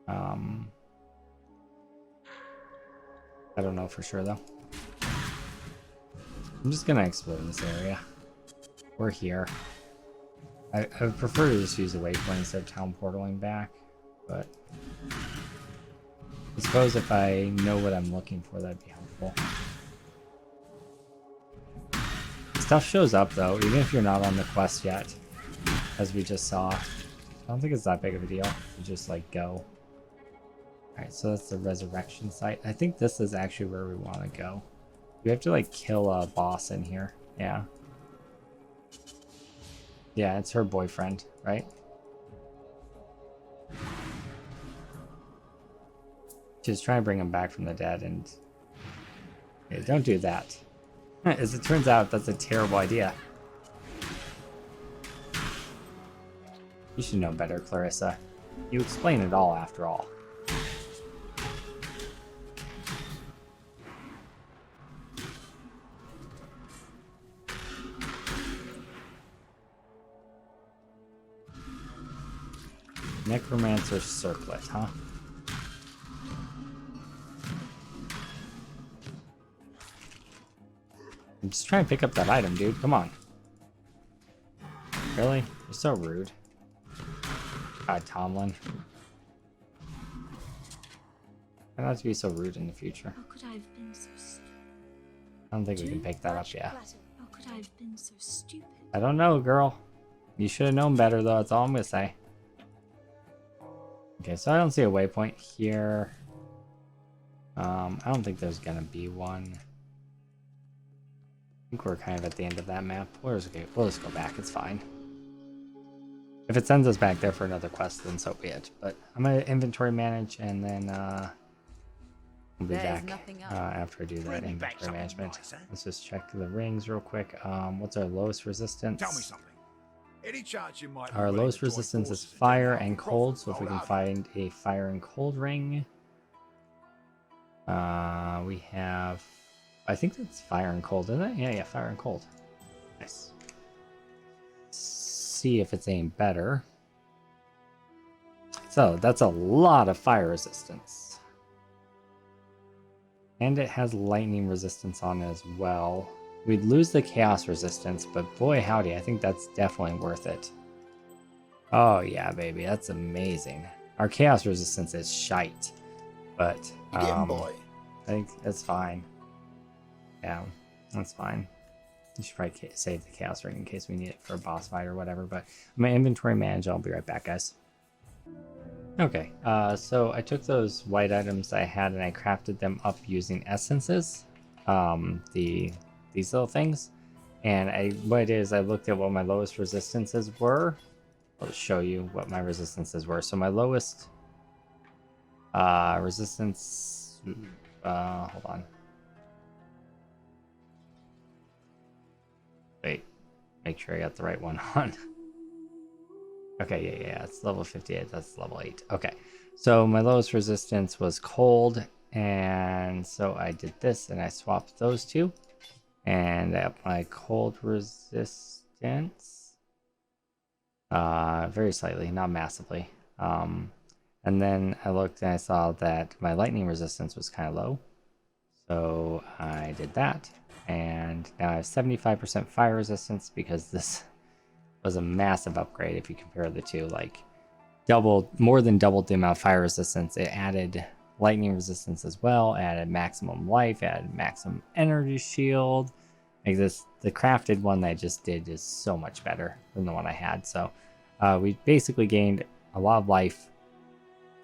I don't know for sure though. I'm just gonna explore this area. We're here. I would prefer to just use a waypoint instead of town portaling back, but I suppose if I know what I'm looking for, that'd be helpful. Stuff shows up though, even if you're not on the quest yet, as we just saw. I don't think it's that big of a deal. You just like go. Alright, so that's the resurrection site. I think this is actually where we want to go. We have to like kill a boss in here. Yeah. Yeah, it's her boyfriend, right? She's trying to bring him back from the dead and... Yeah, don't do that. As it turns out, that's a terrible idea. You should know better, Clarissa. You explain it all after all. Necromancer circlet, huh? I'm just trying to pick up that item, dude. Come on. Really? You're so rude. God, Tomlin. Try not to be so rude in the future. How could I have been so stupid? I don't think we can pick that up yet. How could I have been so stupid? I don't know, girl. You should have known better, though. That's all I'm gonna say. Okay, so I don't see a waypoint here. I don't think there's gonna be one. I think we're kind of at the end of that map. We'll just go back. It's fine. If it sends us back there for another quest, then so be it. But I'm gonna inventory manage, and then we'll be back after I do that inventory management. Let's just check the rings real quick. What's our lowest resistance? Tell me something. Any chance you might be Our willing lowest to join resistance is forces and fire take and out cold, profits so if we rolled can out? find a fire and cold ring. We have... I think that's fire and cold, isn't it? Yeah, fire and cold. Nice. See if it's any better. So, that's a lot of fire resistance. And it has lightning resistance on it as well. We'd lose the chaos resistance, but boy howdy, I think that's definitely worth it. Oh yeah, baby, that's amazing. Our chaos resistance is shite, but boy. I think that's fine. Yeah, that's fine. You should probably save the chaos ring in case we need it for a boss fight or whatever, but I'm gonna inventory manage. I'll be right back, guys. Okay, so I took those white items I had and I crafted them up using essences. These little things, And what it is, I looked at what my lowest resistances were. I'll show you what my resistances were. So my lowest resistance, hold on. Wait, make sure I got the right one on. Okay, yeah, it's level 58, that's level 8. Okay, so my lowest resistance was cold, and so I did this, and I swapped those two. And I upped my cold resistance, very slightly, not massively. And then I looked and I saw that my lightning resistance was kind of low. So I did that. And now I have 75% fire resistance because this was a massive upgrade if you compare the two. Like more than doubled the amount of fire resistance. It added lightning resistance as well, added maximum life, added maximum energy shield. Like the crafted one that I just did is so much better than the one I had. So we basically gained a lot of life,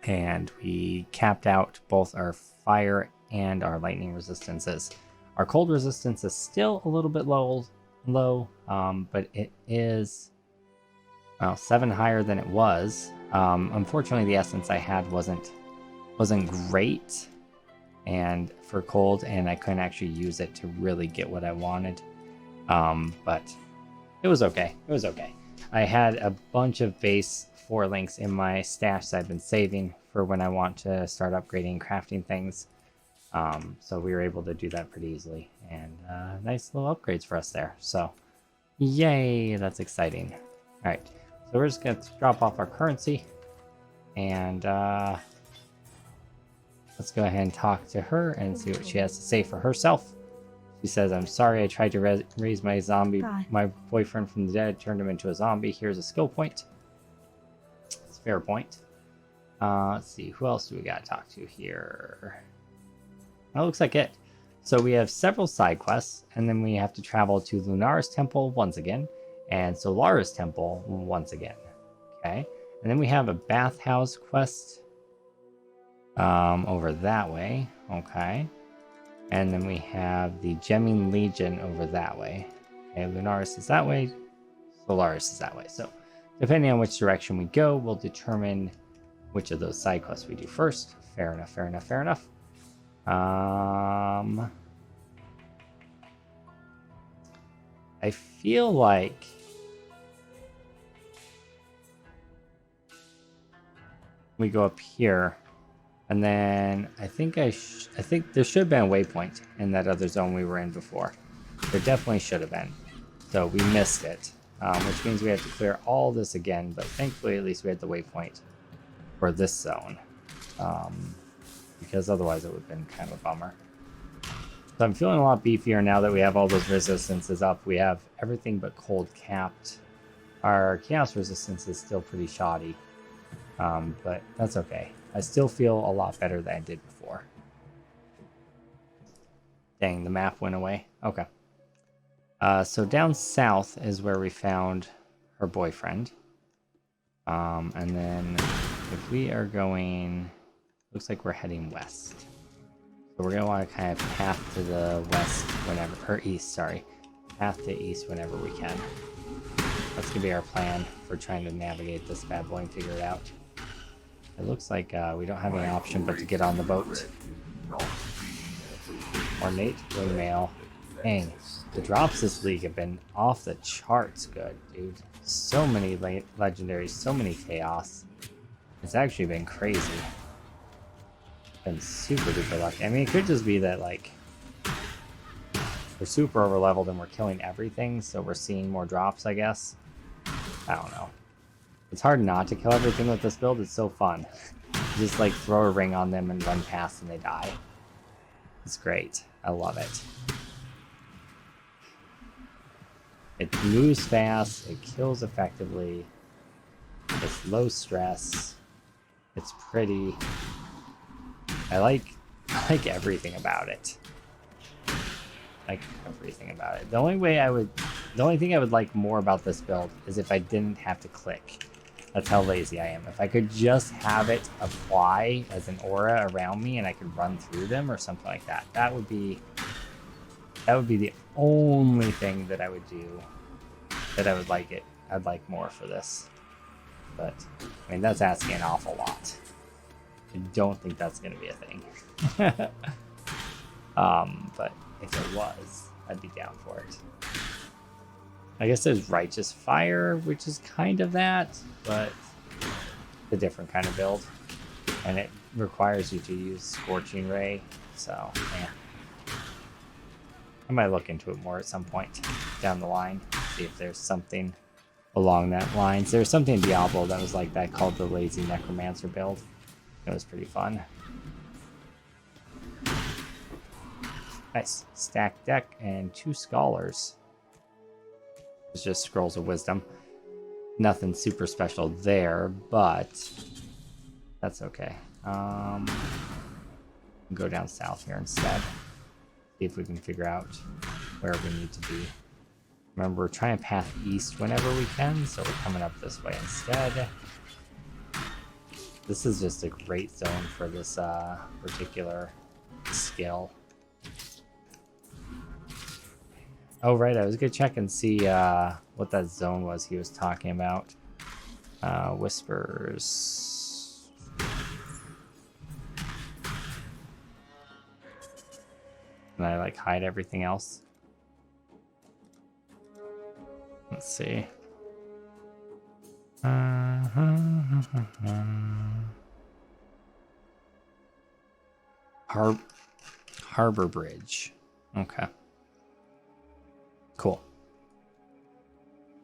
and we capped out both our fire and our lightning resistances. Our cold resistance is still a little bit low, but it is 7 higher than it was. Unfortunately, the essence I had wasn't great and for cold, and I couldn't actually use it to really get what I wanted. But it was okay. It was okay. I had a bunch of base 4 links in my stash that I've been saving for when I want to start upgrading and crafting things. So we were able to do that pretty easily, and nice little upgrades for us there. So yay, that's exciting. All right, so we're just gonna drop off our currency, and let's go ahead and talk to her and see what she has to say for herself. She says, "I'm sorry I tried to raise my my boyfriend from the dead, turned him into a zombie. Here's a skill point." It's a fair point. Let's see, who else do we got to talk to here? That looks like it. So we have several side quests, and then we have to travel to Lunara's Temple once again, and Solara's Temple once again. Okay, and then we have a bathhouse quest over that way. Okay, and then we have the Gemming Legion over that way. Okay, Lunaris is that way, Solaris is that way. So depending on which direction we go, we'll determine which of those side quests we do first. Fair enough, fair enough, fair enough. I feel like we go up here, and then I think there should have been a waypoint in that other zone we were in before. There definitely should have been. So we missed it, which means we have to clear all this again, but thankfully at least we had the waypoint for this zone. Because otherwise it would have been kind of a bummer. So I'm feeling a lot beefier now that we have all those resistances up. We have everything but cold capped. Our chaos resistance is still pretty shoddy, but that's okay. I still feel a lot better than I did before. Dang, the map went away. Okay. So down south is where we found her boyfriend. And then if we are going... Looks like we're heading west. So we're going to want to kind of path to the west whenever, or east, sorry. Path to east whenever we can. That's going to be our plan for trying to navigate this bad boy and figure it out. It looks like we don't have any option but to get on the boat. Ornate windmail. Dang, the drops this league have been off the charts good, dude. So many legendaries, so many chaos. It's actually been crazy. Been super duper lucky. I mean, it could just be that, like, we're super over leveled and we're killing everything, so we're seeing more drops, I guess. I don't know. It's hard not to kill everything with this build. It's so fun. You just, like, throw a ring on them and run past and they die. It's great. I love it. It moves fast. It kills effectively. It's low stress. It's pretty. I like everything about it. Like everything about it. The only thing I would like more about this build is if I didn't have to click. That's how lazy I am. If I could just have it apply as an aura around me and I could run through them or something like that, that would be That would be the only thing that I would do that I would like it. I'd like more for this. But, I mean, that's asking an awful lot. I don't think that's going to be a thing. But if it was, I'd be down for it. I guess there's Righteous Fire, which is kind of that, but a different kind of build. And it requires you to use Scorching Ray, so, yeah. I might look into it more at some point down the line, see if there's something along that lines. There was something in Diablo that was like that called the Lazy Necromancer build. It was pretty fun. Nice. Stacked deck and 2 Scholars. It's just Scrolls of Wisdom. Nothing super special there, but that's okay. Go down south here instead. See if we can figure out where we need to be. Remember, we're trying to path east whenever we can, so we're coming up this way instead. This is just a great zone for this particular skill. Oh, right, I was gonna check and see what that zone was he was talking about. Whispers. Can I, like, hide everything else? Let's see. Harbor Bridge. Okay. Cool.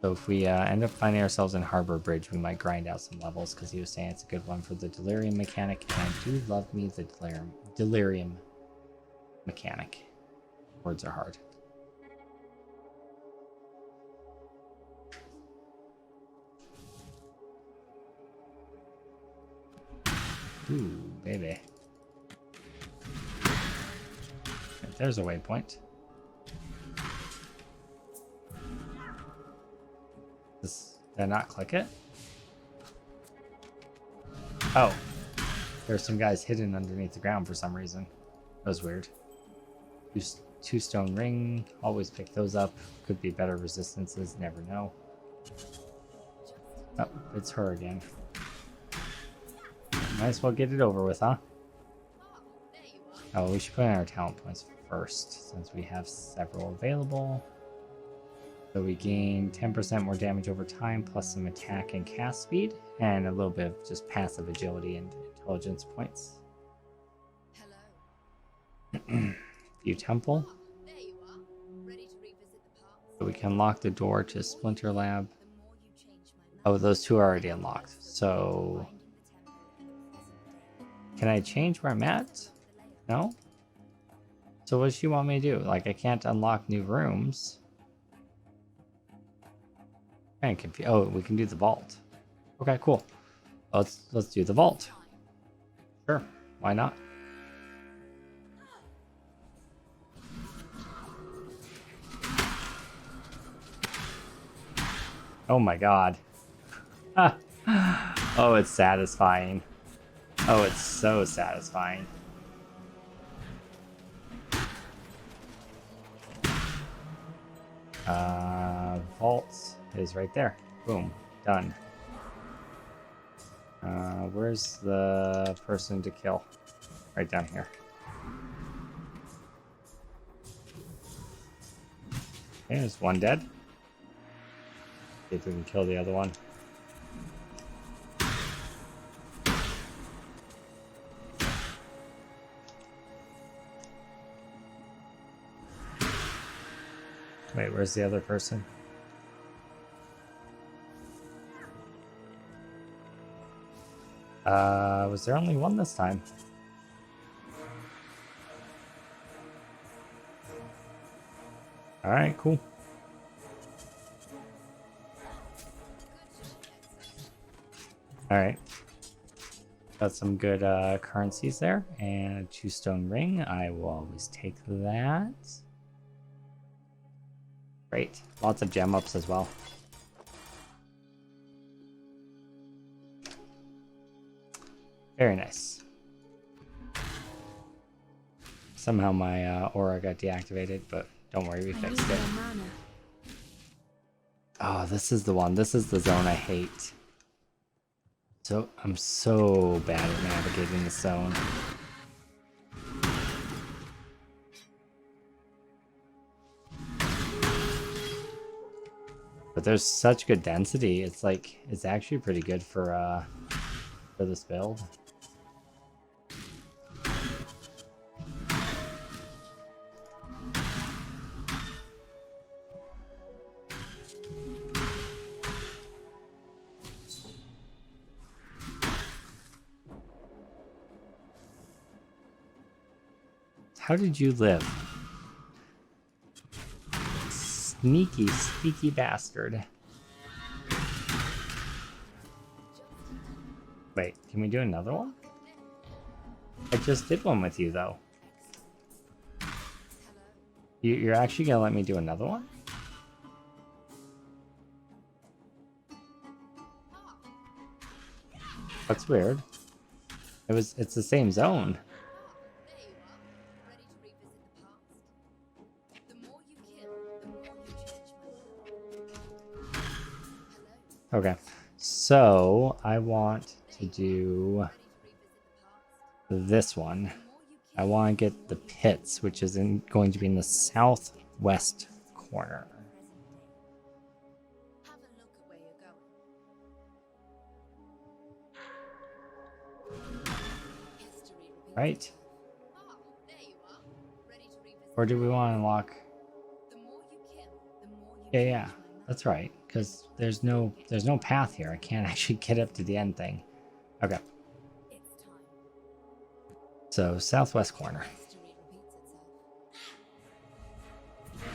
So if we end up finding ourselves in Harbor Bridge, we might grind out some levels because he was saying it's a good one for the Delirium mechanic. And I do love me the Delirium mechanic. Words are hard. Ooh, baby. There's a waypoint. Did I not click it? Oh. There's some guys hidden underneath the ground for some reason. That was weird. 2 stone ring. Always pick those up. Could be better resistances. Never know. Oh, it's her again. Might as well get it over with, huh? Oh, we should put in our talent points first, since we have several available. So we gain 10% more damage over time, plus some attack and cast speed, and a little bit of just passive agility and intelligence points. Hello. View Temple. There you are. Ready to revisit the past. So we can unlock the door to Splinter Lab. Oh, those 2 are already unlocked. So can I change where I'm at? No? So what does she want me to do? Like, I can't unlock new rooms. I'm confused. Oh, we can do the vault. Okay, cool. Let's do the vault. Sure, why not? Oh my god. Oh, it's satisfying. Oh, it's so satisfying. Vault is right there. Boom. Done. Where's the person to kill? Right down here. Okay, there's one dead. See if we can kill the other one. Wait, where's the other person? Was there only one this time? Alright, cool. Alright. Got some good currencies there. And a 2 stone ring. I will always take that. Great. Lots of gem ups as well. Very nice. Somehow my aura got deactivated, but Don't worry, we I fixed need it. more mana. Oh, this is the one. This is the zone I hate. So I'm so bad at navigating the zone. But there's such good density. It's like it's actually pretty good for this build. How did you live? Sneaky, sneaky bastard. Wait, can we do another one? I just did one with you, though. You're actually gonna let me do another one? That's weird. It's the same zone. Okay, so I want to do this one. I want to get the pits, which is going to be in the southwest corner. Right? Or do we want to unlock? Yeah, that's right. Because there's no path here. I can't actually get up to the end thing. Okay. So southwest corner.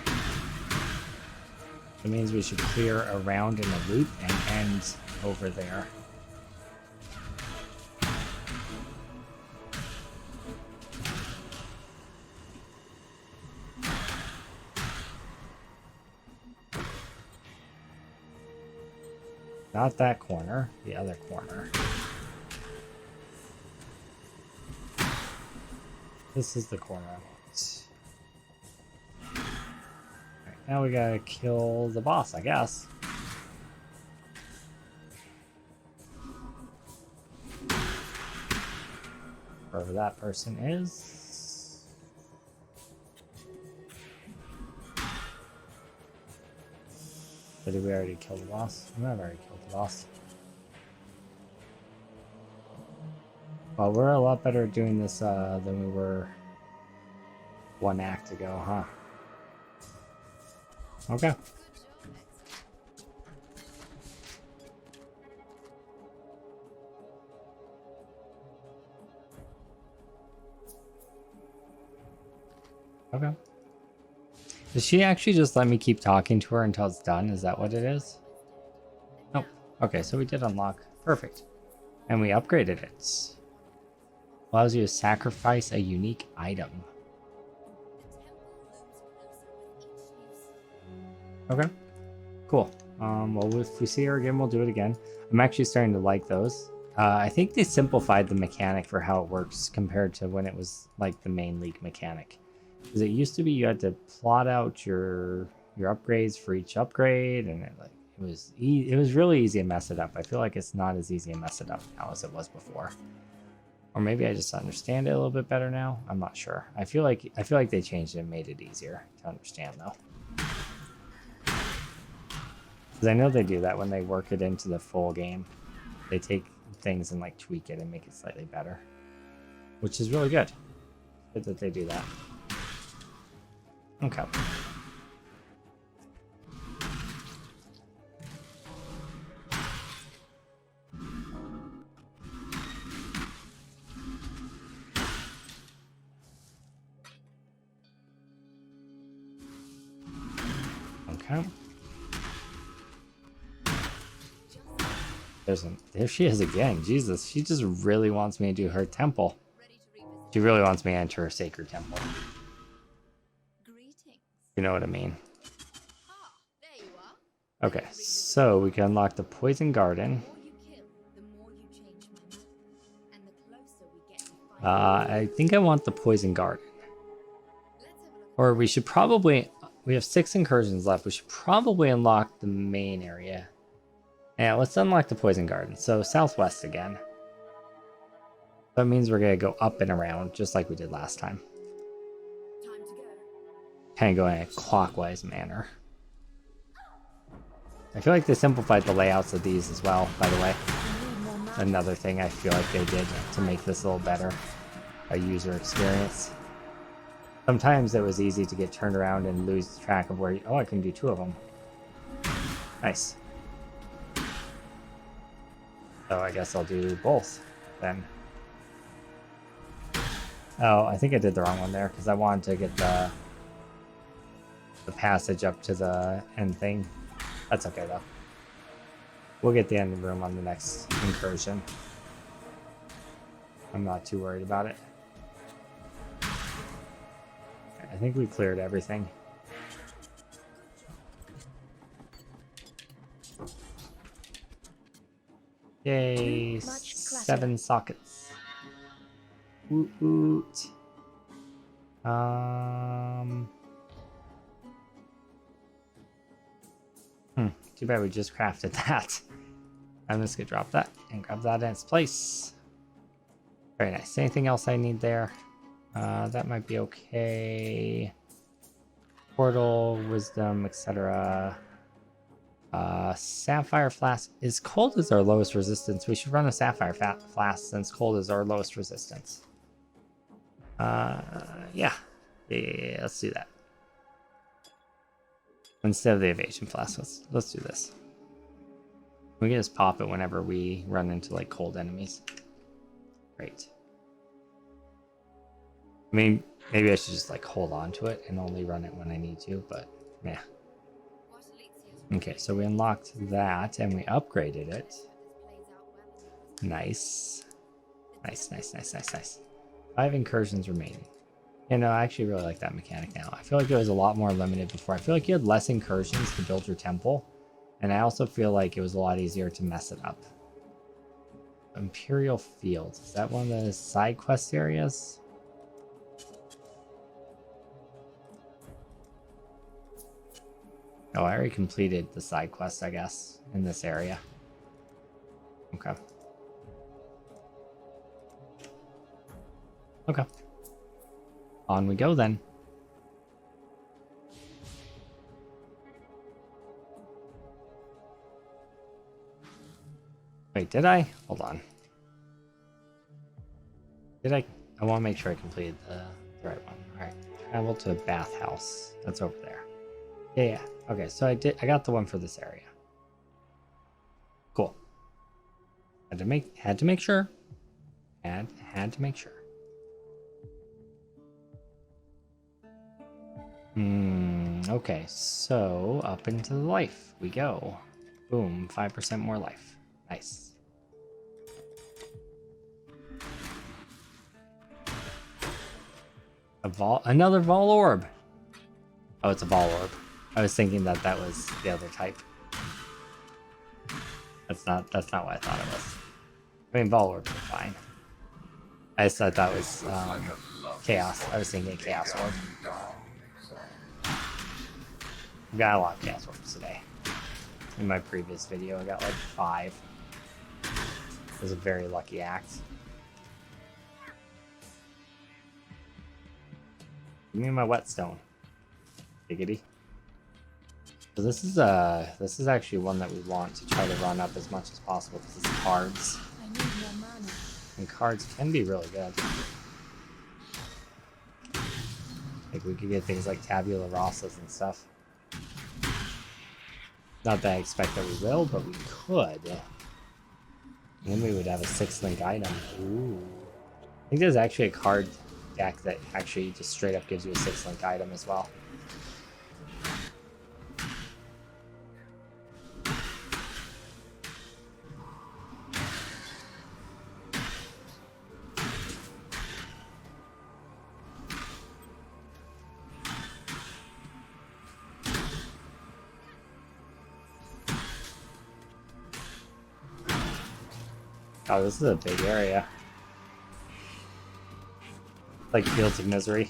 That means we should clear around in a loop and end over there. Not that corner, the other corner. This is the corner I want. Alright, now we gotta kill the boss, I guess. Wherever that person is. Or did we already kill the boss? We might have already killed the boss. Well, we're a lot better at doing this than we were one act ago, huh? Okay. Okay. Does she actually just let me keep talking to her until it's done? Is that what it is? Nope. Okay, so we did unlock. Perfect. And we upgraded it. Allows you to sacrifice a unique item. Okay. Cool. Well, if we see her again, we'll do it again. I'm actually starting to like those. I think they simplified the mechanic for how it works compared to when it was like the main League mechanic. Because it used to be you had to plot out your upgrades for each upgrade, and it was really easy to mess it up. I feel like it's not as easy to mess it up now as it was before. Or maybe I just understand it a little bit better now. I'm not sure. I feel like they changed it and made it easier to understand though. Because I know they do that when they work it into the full game. They take things and like tweak it and make it slightly better, which is really good. Good that they do that. Okay. Okay. There she is again. Jesus, she just really wants me to do her temple. She really wants me to enter her sacred temple. You know what I mean? Okay, so we can unlock the Poison Garden. I think I want the Poison Garden. Or we should probably we have 6 incursions left. We should probably unlock the main area. Yeah, let's unlock the Poison Garden. So southwest again. That means we're going to go up and around, just like we did last time. Kind of going in a clockwise manner. I feel like they simplified the layouts of these as well, by the way. Another thing I feel like they did to make this a little better. A user experience. Sometimes it was easy to get turned around and lose track of where... Oh, I can do 2 of them. Nice. So I guess I'll do both, then. Oh, I think I did the wrong one there, because I wanted to get the passage up to the end thing. That's okay, though. We'll get the end room on the next incursion. I'm not too worried about it. I think we cleared everything. Yay, 7 sockets. Woot woot. Too bad we just crafted that. I'm just gonna drop that and grab that in its place. Very nice. Anything else I need there? That might be okay. Portal, wisdom, etc. Sapphire flask. Is cold is our lowest resistance. We should run a sapphire flask since cold is our lowest resistance. Yeah. Let's do that. Instead of the evasion flask, let's do this. We can just pop it whenever we run into like cold enemies. Great. I mean, maybe I should just like hold on to it and only run it when I need to, but yeah. Okay, so we unlocked that and we upgraded it. Nice. Nice. 5 incursions remaining. You know, I actually really like that mechanic now. I feel like it was a lot more limited before. I feel like you had less incursions to build your temple. And I also feel like it was a lot easier to mess it up. Imperial Field. Is that one of the side quest areas? Oh, I already completed the side quest, I guess, in this area. Okay. Okay. On we go then. Wait, did I? Hold on. Did I? I want to make sure I completed the right one. Alright. Travel to bathhouse. That's over there. Yeah. Okay, so I got the one for this area. Cool. Had to make sure. Had to make sure. Okay, so up into the life we go. Boom, 5% more life. Nice. Another Vol Orb. Oh, it's a Vol Orb. I was thinking that was the other type. That's not what I thought it was. I mean, Vol Orbs are fine. I just thought that was Chaos. I was thinking Chaos Orb. I've got a lot of Chaos Orbs today. In my previous video, I got like 5. It was a very lucky act. Give me my whetstone. Giggity. So this is actually one that we want to try to run up as much as possible because it's cards. I need more mana. And cards can be really good. Like we could get things like tabula rasas and stuff. Not that I expect that we will, but we could. And then we would have a 6-link item. Ooh. I think there's actually a card deck that actually just straight up gives you a 6-link item as well. Oh, this is a big area. Like Fields of Misery.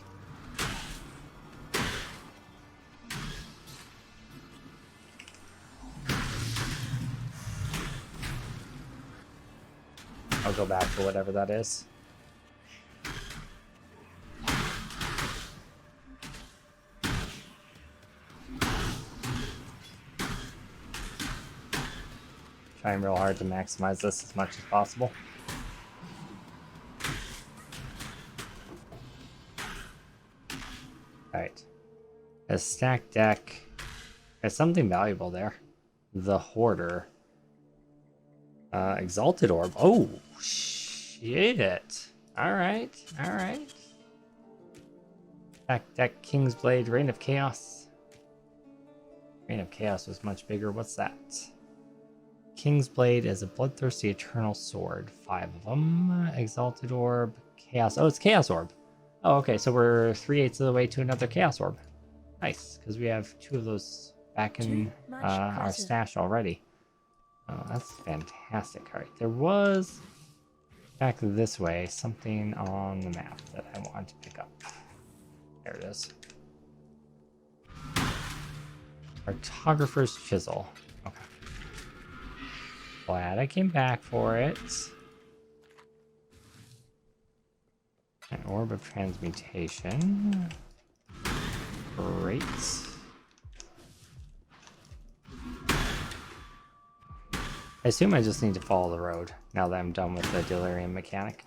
I'll go back to whatever that is. Trying real hard to maximize this as much as possible. Alright. A stacked deck. There's something valuable there. The Hoarder. Exalted Orb. Oh, shit. Alright, alright. Stacked deck, King's Blade, Reign of Chaos. Reign of Chaos was much bigger. What's that? King's Blade is a bloodthirsty eternal sword. 5 of them. Exalted Orb. Chaos. Oh, it's Chaos Orb. Oh, okay. So we're 3/8 of the way to another Chaos Orb. Nice, because we have 2 of those back in our stash already. Oh, that's fantastic. All right. There was, back this way, something on the map that I wanted to pick up. There it is. Cartographer's Chisel. Okay. Glad I came back for it. An Orb of Transmutation. Great. I assume I just need to follow the road now that I'm done with the Delirium mechanic.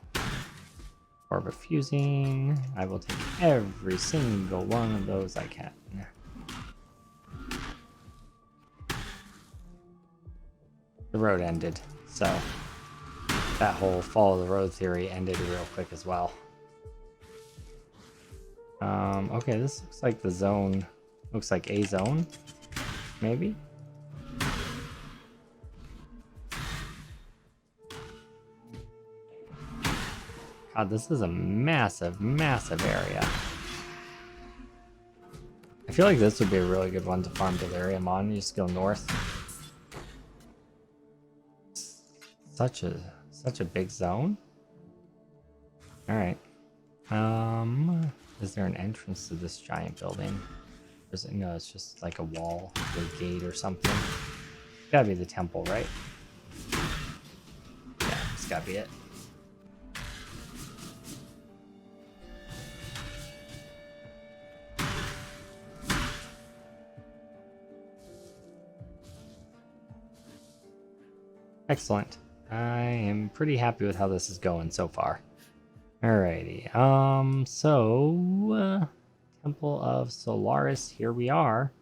Orb of Fusing. I will take every single one of those I can. The road ended, so that whole follow the road theory ended real quick as well. Okay, this looks like the zone. Looks like a zone, maybe? God, this is a massive, massive area. I feel like this would be a really good one to farm Delirium on. You just go north. Such a big zone. All right. Is there an entrance to this giant building? Or is it, no, it's just like a wall or a gate or something. It's gotta be the temple, right? Yeah, it's gotta be it. Excellent. I am pretty happy with how this is going so far. Alrighty. Temple of Solaris, here we are.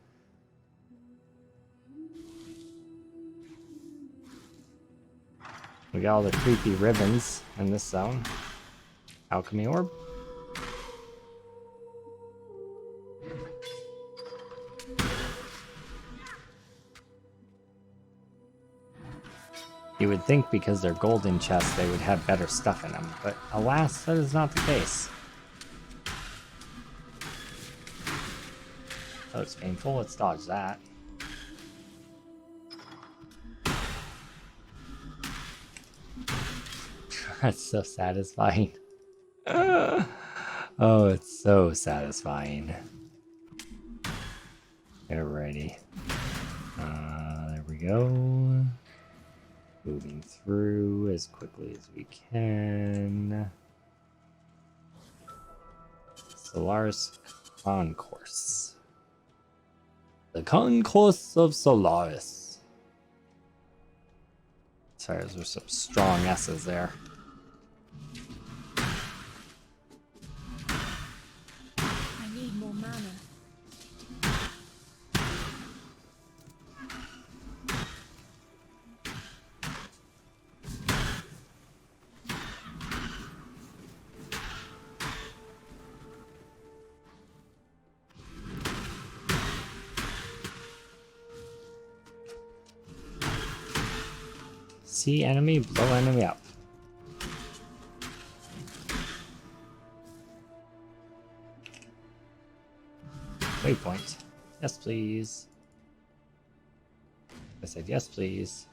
We got all the creepy ribbons in this zone. Alchemy Orb. You would think because they're golden chests they would have better stuff in them, but alas, that is not the case. Oh, it's painful. Let's dodge that. That's so satisfying. Oh, it's so satisfying. Alrighty. There we go. Moving through as quickly as we can. Solaris Concourse. The Concourse of Solaris. Sorry, those were some strong S's there. I need more mana. See enemy, blow enemy up. Waypoint. Yes, please. I said yes, please.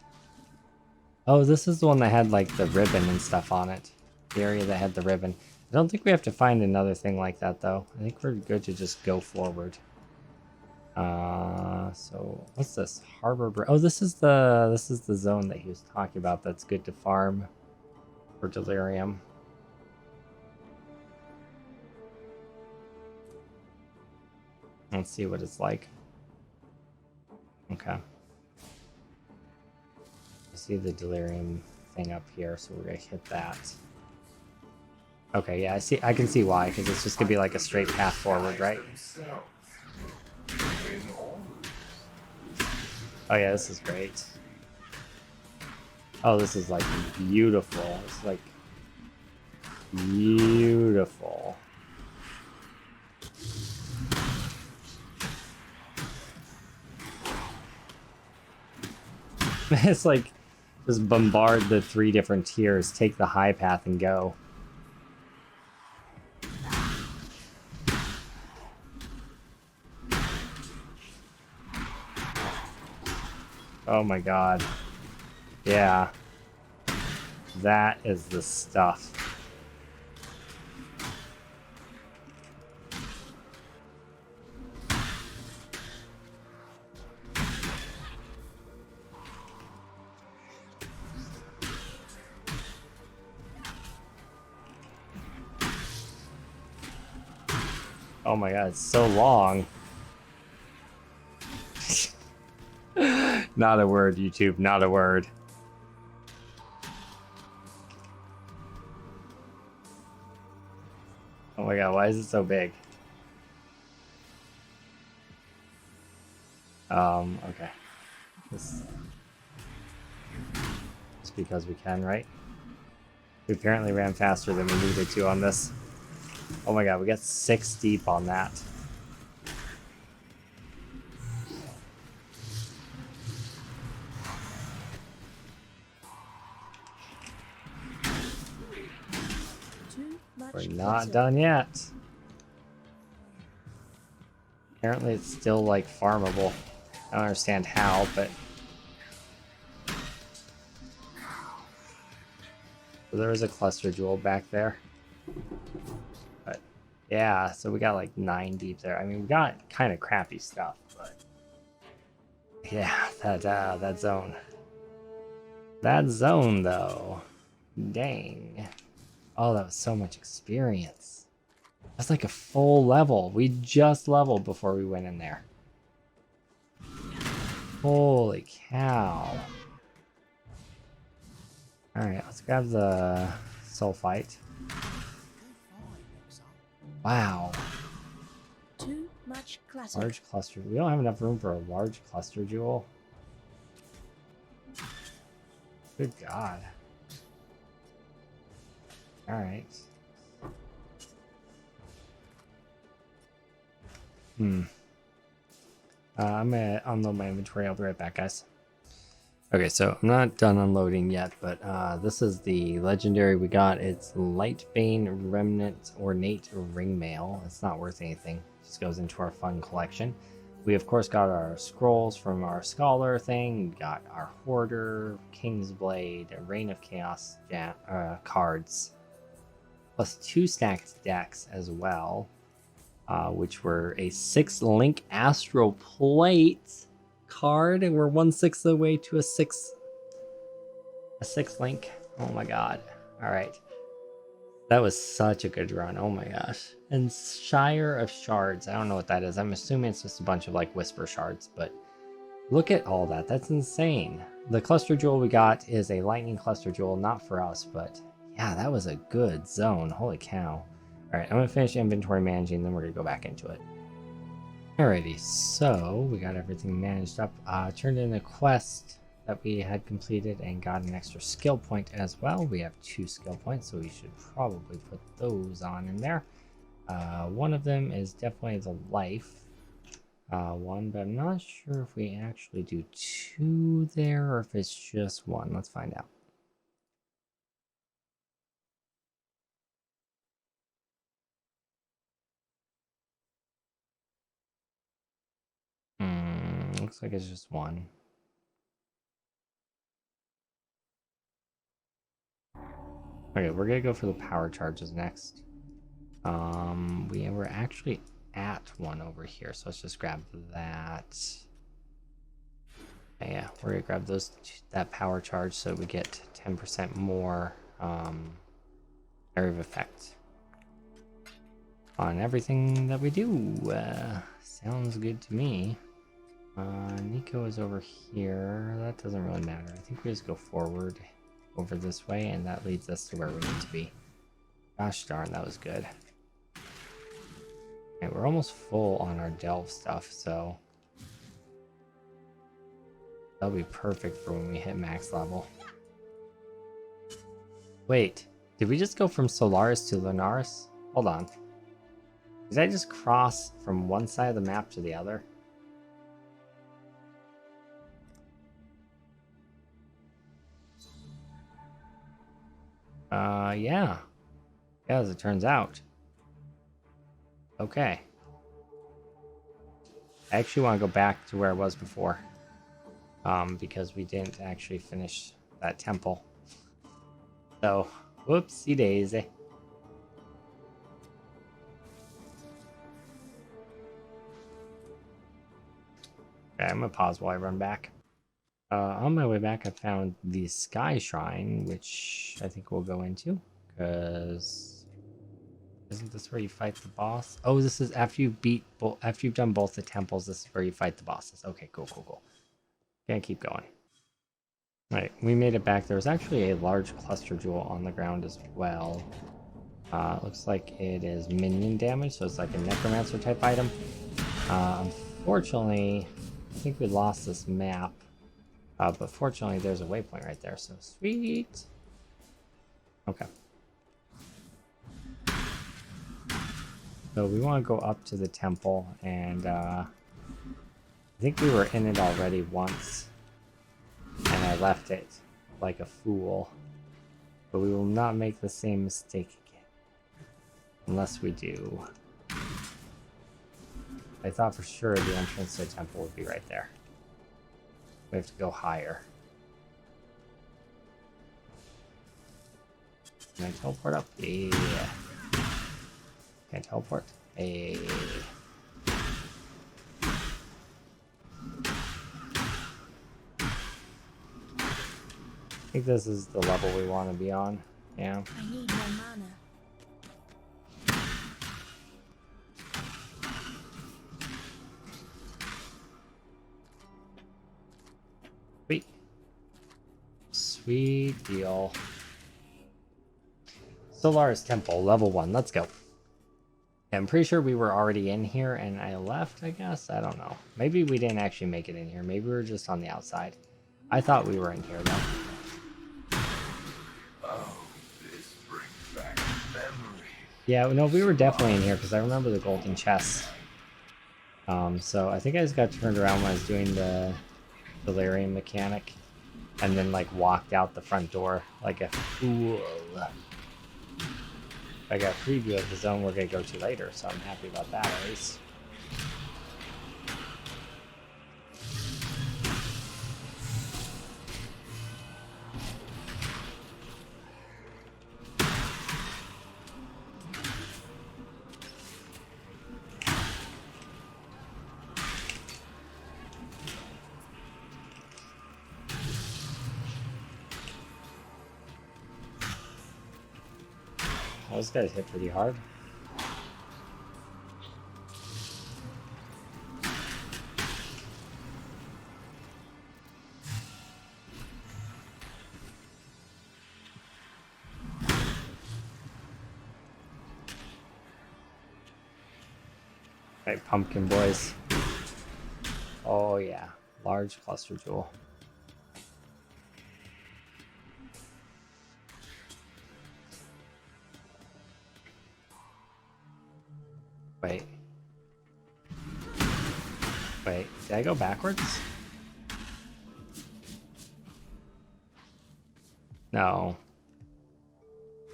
Oh, this is the one that had like the ribbon and stuff on it. The area that had the ribbon. I don't think we have to find another thing like that though. I think we're good to just go forward. So what's this? Harbor. Oh, this is the zone that he was talking about. That's good to farm for Delirium. Let's see what it's like. Okay. I see the Delirium thing up here, so we're gonna hit that. Okay, yeah, I can see why, because it's just gonna be like a straight path forward, right? Oh yeah, this is great. Oh, this is like beautiful. It's like beautiful. It's like just bombard the 3 different tiers, take the high path and go. Oh my god. Yeah. That is the stuff. Oh my god, it's so long. Not a word, YouTube, not a word. Oh my god, why is it so big? Okay. Just because we can, right? We apparently ran faster than we needed to on this. Oh my god, we got 6 deep on that. We're not done yet. Apparently it's still like farmable. I don't understand how, but so there is a cluster jewel back there. But yeah, so we got like 9 deep there. I mean, we got kind of crappy stuff, but yeah, that zone. That zone though. Dang. Oh, that was so much experience. That's like a full level. We just leveled before we went in there. Holy cow. Alright, let's grab the sulfite. Wow. Too much clutter. Large cluster. We don't have enough room for a large cluster jewel. Good God. Alright. I'm gonna unload my inventory. I'll be right back, guys. Okay, so I'm not done unloading yet, but this is the legendary we got. It's Lightbane Remnant Ornate Ringmail. It's not worth anything. It just goes into our fun collection. We, of course, got our scrolls from our Scholar thing. We got our Hoarder, King's Blade, Reign of Chaos cards, plus 2 stacked decks as well. Which were a 6-link Astral Plate card, and we're 1/6 of the way to a 6 link. Oh my god. Alright. That was such a good run. Oh my gosh. And Shire of Shards. I don't know what that is. I'm assuming it's just a bunch of like whisper shards, but look at all that. That's insane. The cluster jewel we got is a lightning cluster jewel, not for us, but yeah, that was a good zone. Holy cow. Alright, I'm going to finish inventory managing, then we're going to go back into it. Alrighty, so we got everything managed up. Turned in a quest that we had completed and got an extra skill point as well. We have 2 skill points, so we should probably put those on in there. One of them is definitely the life one, but I'm not sure if we actually do 2 there or if it's just 1. Let's find out. Looks like it's just 1. Okay, we're gonna go for the power charges next. We were actually at 1 over here, so let's just grab that. Yeah, we're gonna grab that power charge so we get 10% more area of effect on everything that we do. Sounds good to me. Nico is over here. That doesn't really matter. I think we just go forward over this way, and that leads us to where we need to be. Gosh darn, that was good. Okay, we're almost full on our delve stuff, so that'll be perfect for when we hit max level. Wait, did we just go from Solaris to Lunaris? Hold on. Did I just cross from one side of the map to the other? Yeah. Yeah, as it turns out. Okay. I actually want to go back to where I was before. Because we didn't actually finish that temple. So, whoopsie daisy. Okay, I'm gonna pause while I run back. On my way back, I found the Sky Shrine, which I think we'll go into, because isn't this where you fight the boss? Oh, this is after you beat after you've done both the temples. This is where you fight the bosses. Okay, cool. Gonna keep going. All right, we made it back. There was actually a large cluster jewel on the ground as well. It looks like it is minion damage, so it's like a necromancer type item. Unfortunately, I think we lost this map. But fortunately, there's a waypoint right there, so sweet. Okay. So we want to go up to the temple, and I think we were in it already once, and I left it like a fool. But we will not make the same mistake again, unless we do. I thought for sure the entrance to the temple would be right there. We have to go higher. Can I teleport up? Yeah. Can I teleport? Hey. I think this is the level we want to be on. Yeah. I need more mana. Sweet deal. Solaris Temple, level 1. Let's go. I'm pretty sure we were already in here and I left, I guess. I don't know. Maybe we didn't actually make it in here. Maybe we were just on the outside. I thought we were in here, though. Oh, this brings back memories. Yeah, no, we were definitely in here because I remember the golden chest. So I think I just got turned around when I was doing the Delirium mechanic. And then, like, walked out the front door like a fool. I got a preview of the zone we're going to go to later, so I'm happy about that, at least. Those guys hit pretty hard. Right, pumpkin boys. Oh yeah, large cluster jewel. Wait, did I go backwards? No.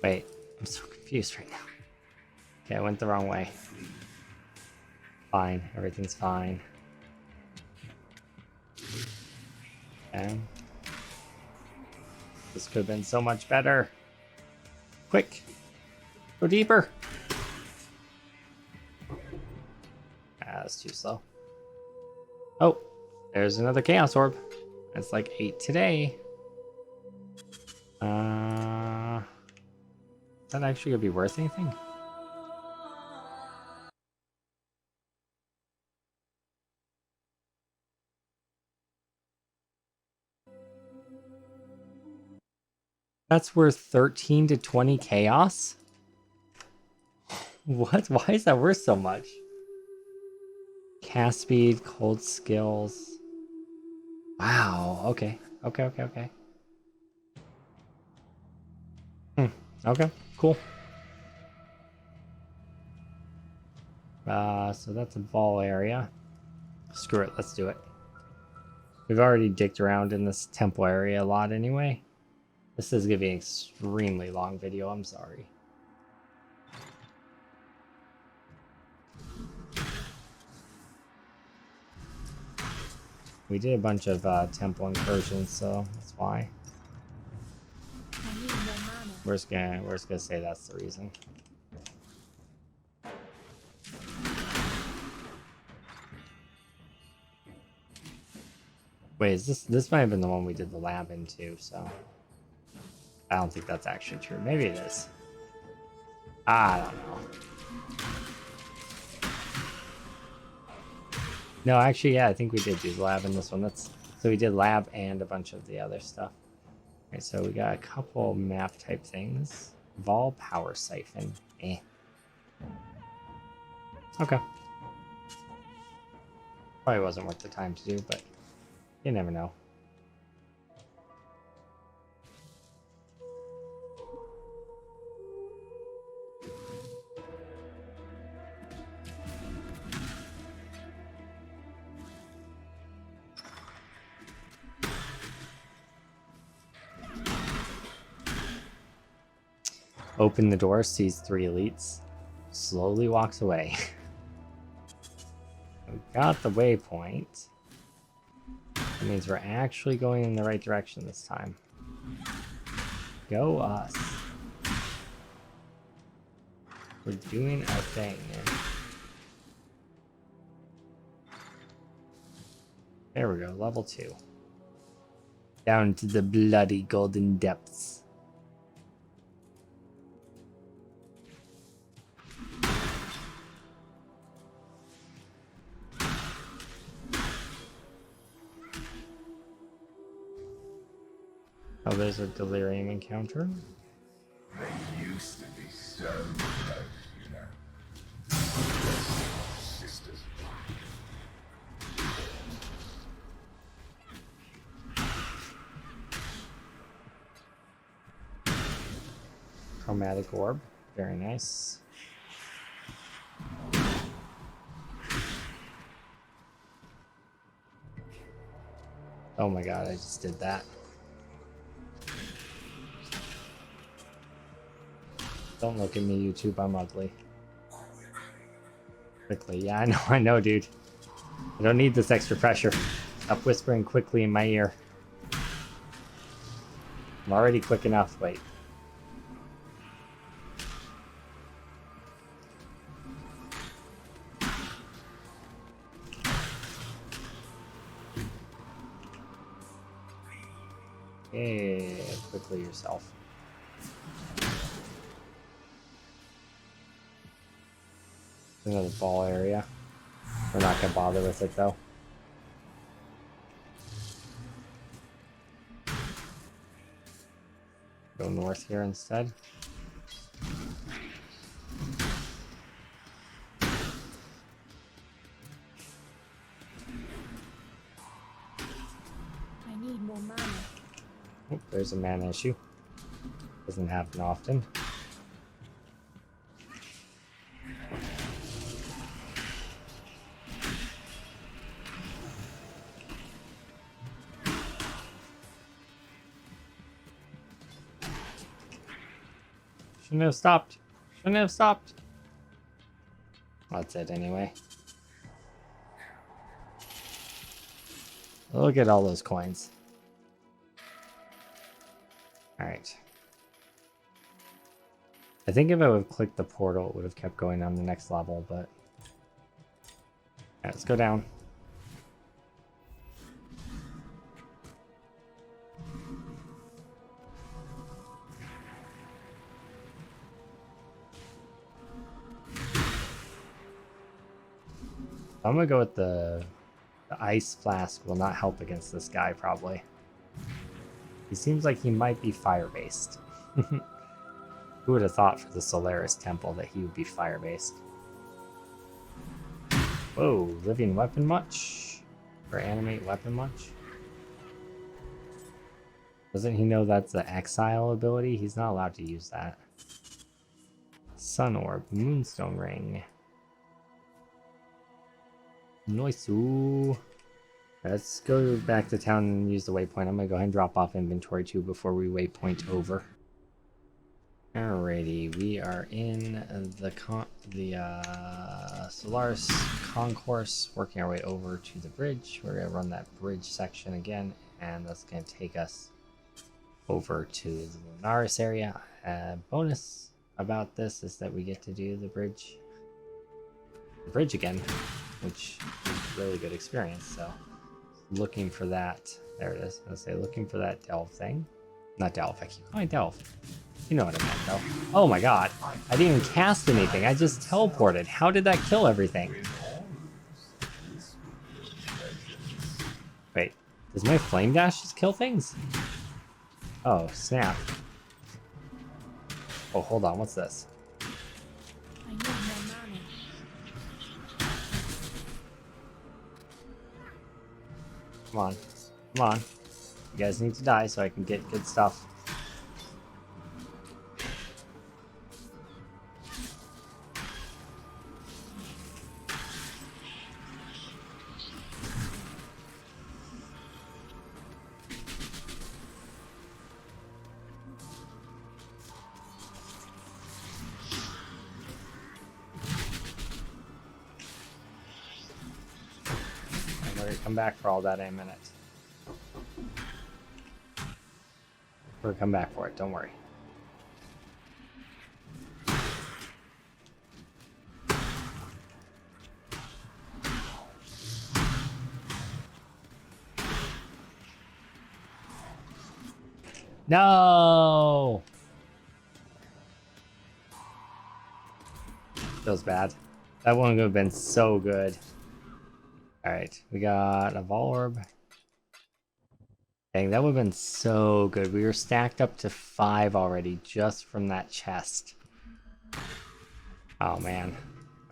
Wait, I'm so confused right now. Okay, I went the wrong way. Fine, everything's fine. Okay. This could have been so much better. Quick, go deeper. That's too slow. Oh, there's another Chaos Orb. It's like 8 today. Is that actually gonna be worth anything? That's worth 13 to 20 chaos? What? Why is that worth so much? Cast speed, cold skills. Wow. Okay. Okay. Okay. Cool. So that's a ball area. Screw it. Let's do it. We've already dicked around in this temple area a lot anyway. This is going to be an extremely long video. I'm sorry. We did a bunch of temple incursions, so that's why. I need more mana. We're just gonna say that's the reason. Wait, is this might have been the one we did the lab into, so I don't think that's actually true. Maybe it is. I don't know. No, actually, yeah, I think we did do the lab in this one. So we did lab and a bunch of the other stuff. Okay, so we got a couple map type things. Vol power siphon. Okay. Probably wasn't worth the time to do, but you never know. Open the door, sees 3 elites, slowly walks away. We got the waypoint. That means we're actually going in the right direction this time. Go us. We're doing our thing. There we go, level 2. Down to the bloody golden depths. Oh, there's a Delirium encounter. They used to be so close, you know. Sisters. Chromatic orb. Very nice. Oh my god, I just did that. Don't look at me, YouTube. I'm ugly. Quickly. Yeah, I know, dude. I don't need this extra pressure. Stop whispering quickly in my ear. I'm already quick enough. Wait. Yeah, quickly yourself. Another ball area. We're not gonna bother with it though. Go north here instead. I need more mana. Oh, there's a mana issue. Doesn't happen often. Shouldn't have stopped. Shouldn't have stopped. That's it anyway. Look at all those coins. Alright. I think if I would have clicked the portal, it would have kept going on the next level, but... Alright, let's go down. I'm gonna go with the ice flask will not help against this guy probably. He seems like he might be fire based. Who would have thought for the Solaris Temple that he would be fire based? Whoa, living weapon much? Or animate weapon much? Doesn't he know that's the Exile ability? He's not allowed to use that. Sun Orb, Moonstone Ring. Nice. Ooh. Let's go back to town and use the waypoint. I'm gonna go ahead and drop off inventory too before we waypoint over. Alrighty, we are in the Solaris Concourse, working our way over to the bridge. We're gonna run that bridge section again, and that's gonna take us over to the Lunaris area. Bonus about this is that we get to do the bridge again, which is a really good experience. So looking for that. There it is. I was gonna say looking for that delve thing. Not delve, I keep calling it delve. You know what I meant though. Oh my god. I didn't even cast anything. I just teleported. How did that kill everything? Wait, does my flame dash just kill things? Oh, snap. Oh, hold on, what's this? I need more mana. Come on. Come on. You guys need to die so I can get good stuff. We're gonna come back for all that in a minute. We're gonna come back for it, don't worry. No! Feels bad. That one would have been so good. Alright, we got a Vol Orb. Dang, that would have been so good. We were stacked up to 5 already just from that chest. Oh man.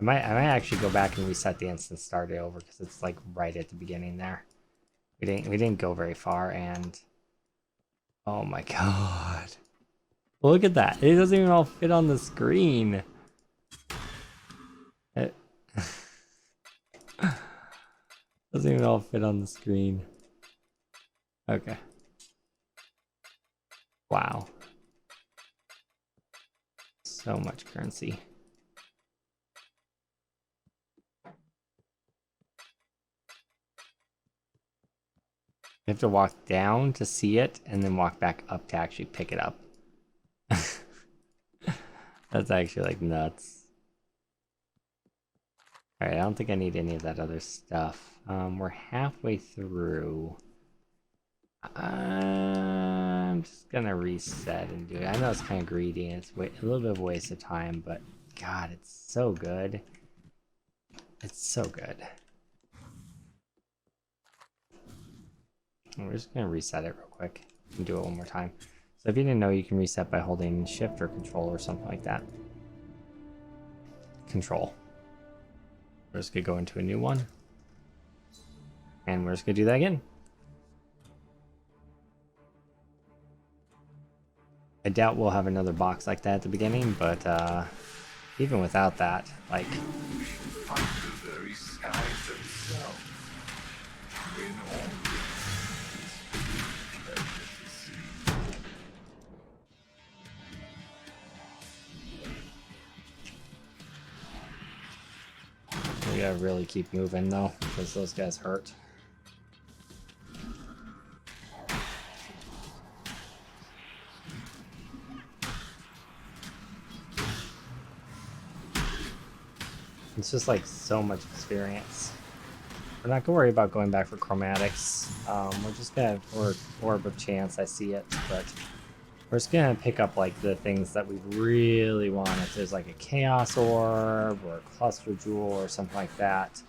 I might actually go back and reset the instant start it over because it's like right at the beginning there. We didn't go very far, and oh my god. Look at that. It doesn't even all fit on the screen. It doesn't even all fit on the screen. Okay. Wow. So much currency. You have to walk down to see it and then walk back up to actually pick it up. That's actually like nuts. Alright, I don't think I need any of that other stuff. We're halfway through. I'm just gonna reset and do it. I know it's kind of greedy and it's a little bit of a waste of time, but god, it's so good. It's so good. We're just gonna reset it real quick and do it one more time. So if you didn't know, you can reset by holding shift or control or something like that. Control. We're just gonna go into a new one. And we're just gonna do that again. I doubt we'll have another box like that at the beginning, but even without that, like... Find the very skies themselves. When all we gotta really keep moving though, because those guys hurt. It's just like so much experience. We're not gonna worry about going back for chromatics. We're just gonna orb of chance. I see it, but we're just gonna pick up like the things that we really want. If there's like a chaos orb or a cluster jewel or something like that,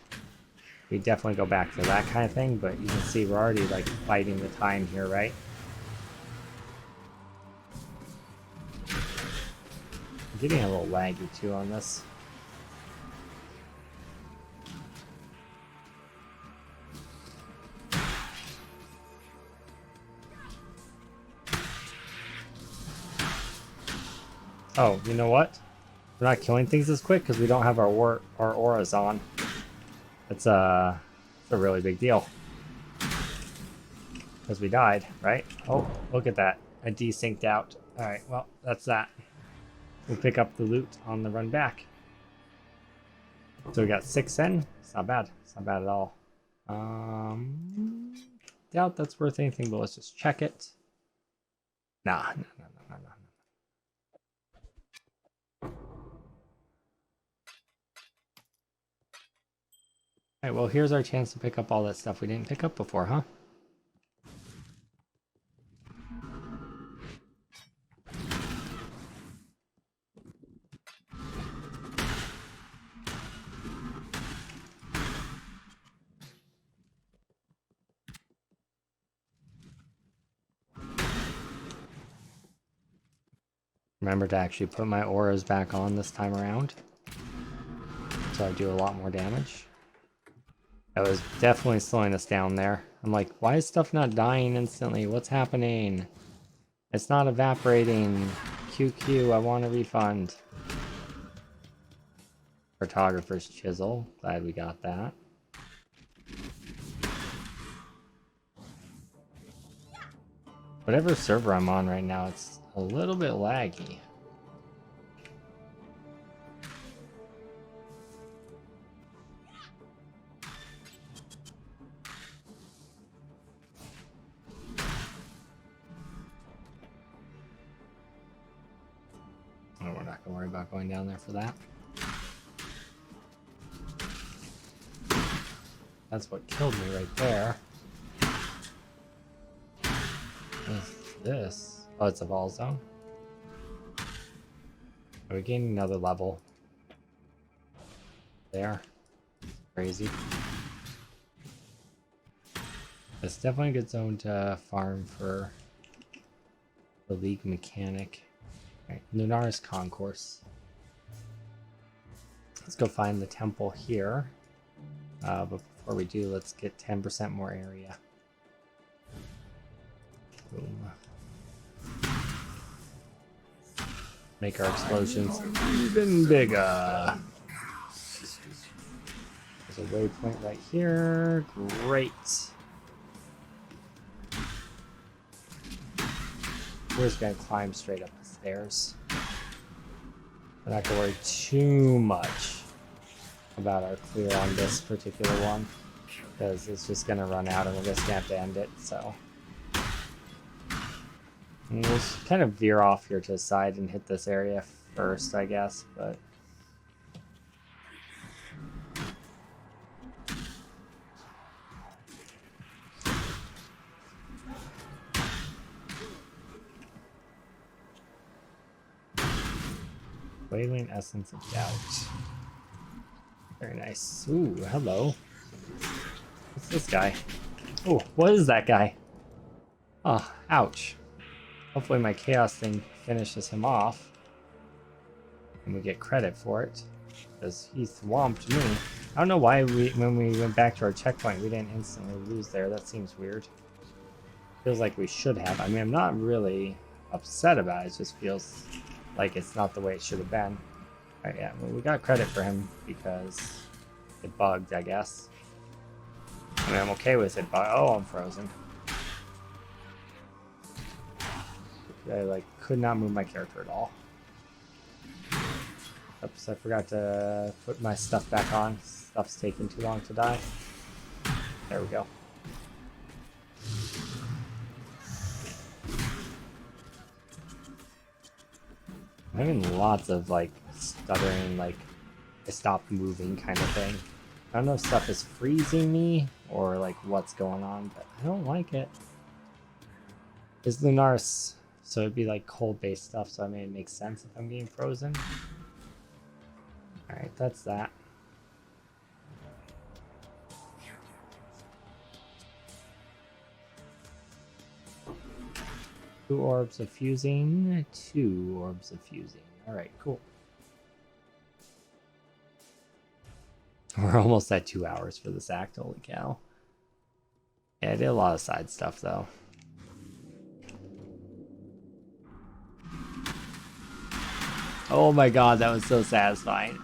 we definitely go back for that kind of thing, but you can see we're already like fighting the time here, right? I'm getting a little laggy too on this. Oh, you know what? We're not killing things as quick because we don't have our auras on. It's a really big deal. Because we died, right? Oh, look at that. I desynced out. Alright, well, that's that. We'll pick up the loot on the run back. So we got 6 in. It's not bad. It's not bad at all. Doubt that's worth anything, but let's just check it. Nah, no. Alright, well, here's our chance to pick up all that stuff we didn't pick up before, huh? Remember to actually put my auras back on this time around, so I do a lot more damage. That was definitely slowing us down there. I'm like, why is stuff not dying instantly? What's happening? It's not evaporating. QQ, I want a refund. Photographer's chisel. Glad we got that. Whatever server I'm on right now, it's a little bit laggy. Oh, we're not gonna worry about going down there for that. That's what killed me right there. What's this? Oh, it's a ball zone. Are we gaining another level? There. Crazy. It's definitely a good zone to farm for the League mechanic. Alright, Lunaris Concourse. Let's go find the temple here. But before we do, let's get 10% more area. Boom. Make our explosions even bigger. There's a waypoint right here. Great. We're just gonna climb straight up the stairs. We're not gonna worry too much about our clear on this particular one, because it's just gonna run out and we're just gonna have to end it, so. And we'll just kind of veer off here to the side and hit this area first, I guess, but. Wailing Essence of Doubt. Very nice. Ooh, hello. What's this guy? Oh, what is that guy? Oh, ouch. Hopefully my chaos thing finishes him off. And we get credit for it. Because he swamped me. I don't know why when we went back to our checkpoint, we didn't instantly lose there. That seems weird. Feels like we should have. I mean, I'm not really upset about it. It just feels like it's not the way it should have been. Alright, yeah, well, we got credit for him because it bugged, I guess. I mean, I'm okay with it, but oh, I'm frozen. I like could not move my character at all. Oops, I forgot to put my stuff back on. Stuff's taking too long to die. There we go. I'm having lots of like stuttering, like I stopped moving kind of thing. I don't know if stuff is freezing me or like what's going on, but I don't like it. It's Lunaris, so it'd be like cold based stuff, so I mean it makes sense if I'm getting frozen. Alright, that's that. 2 orbs of fusing, 2 orbs of fusing. Alright, cool. We're almost at 2 hours for this act, holy cow. Yeah, I did a lot of side stuff though. Oh my god, that was so satisfying.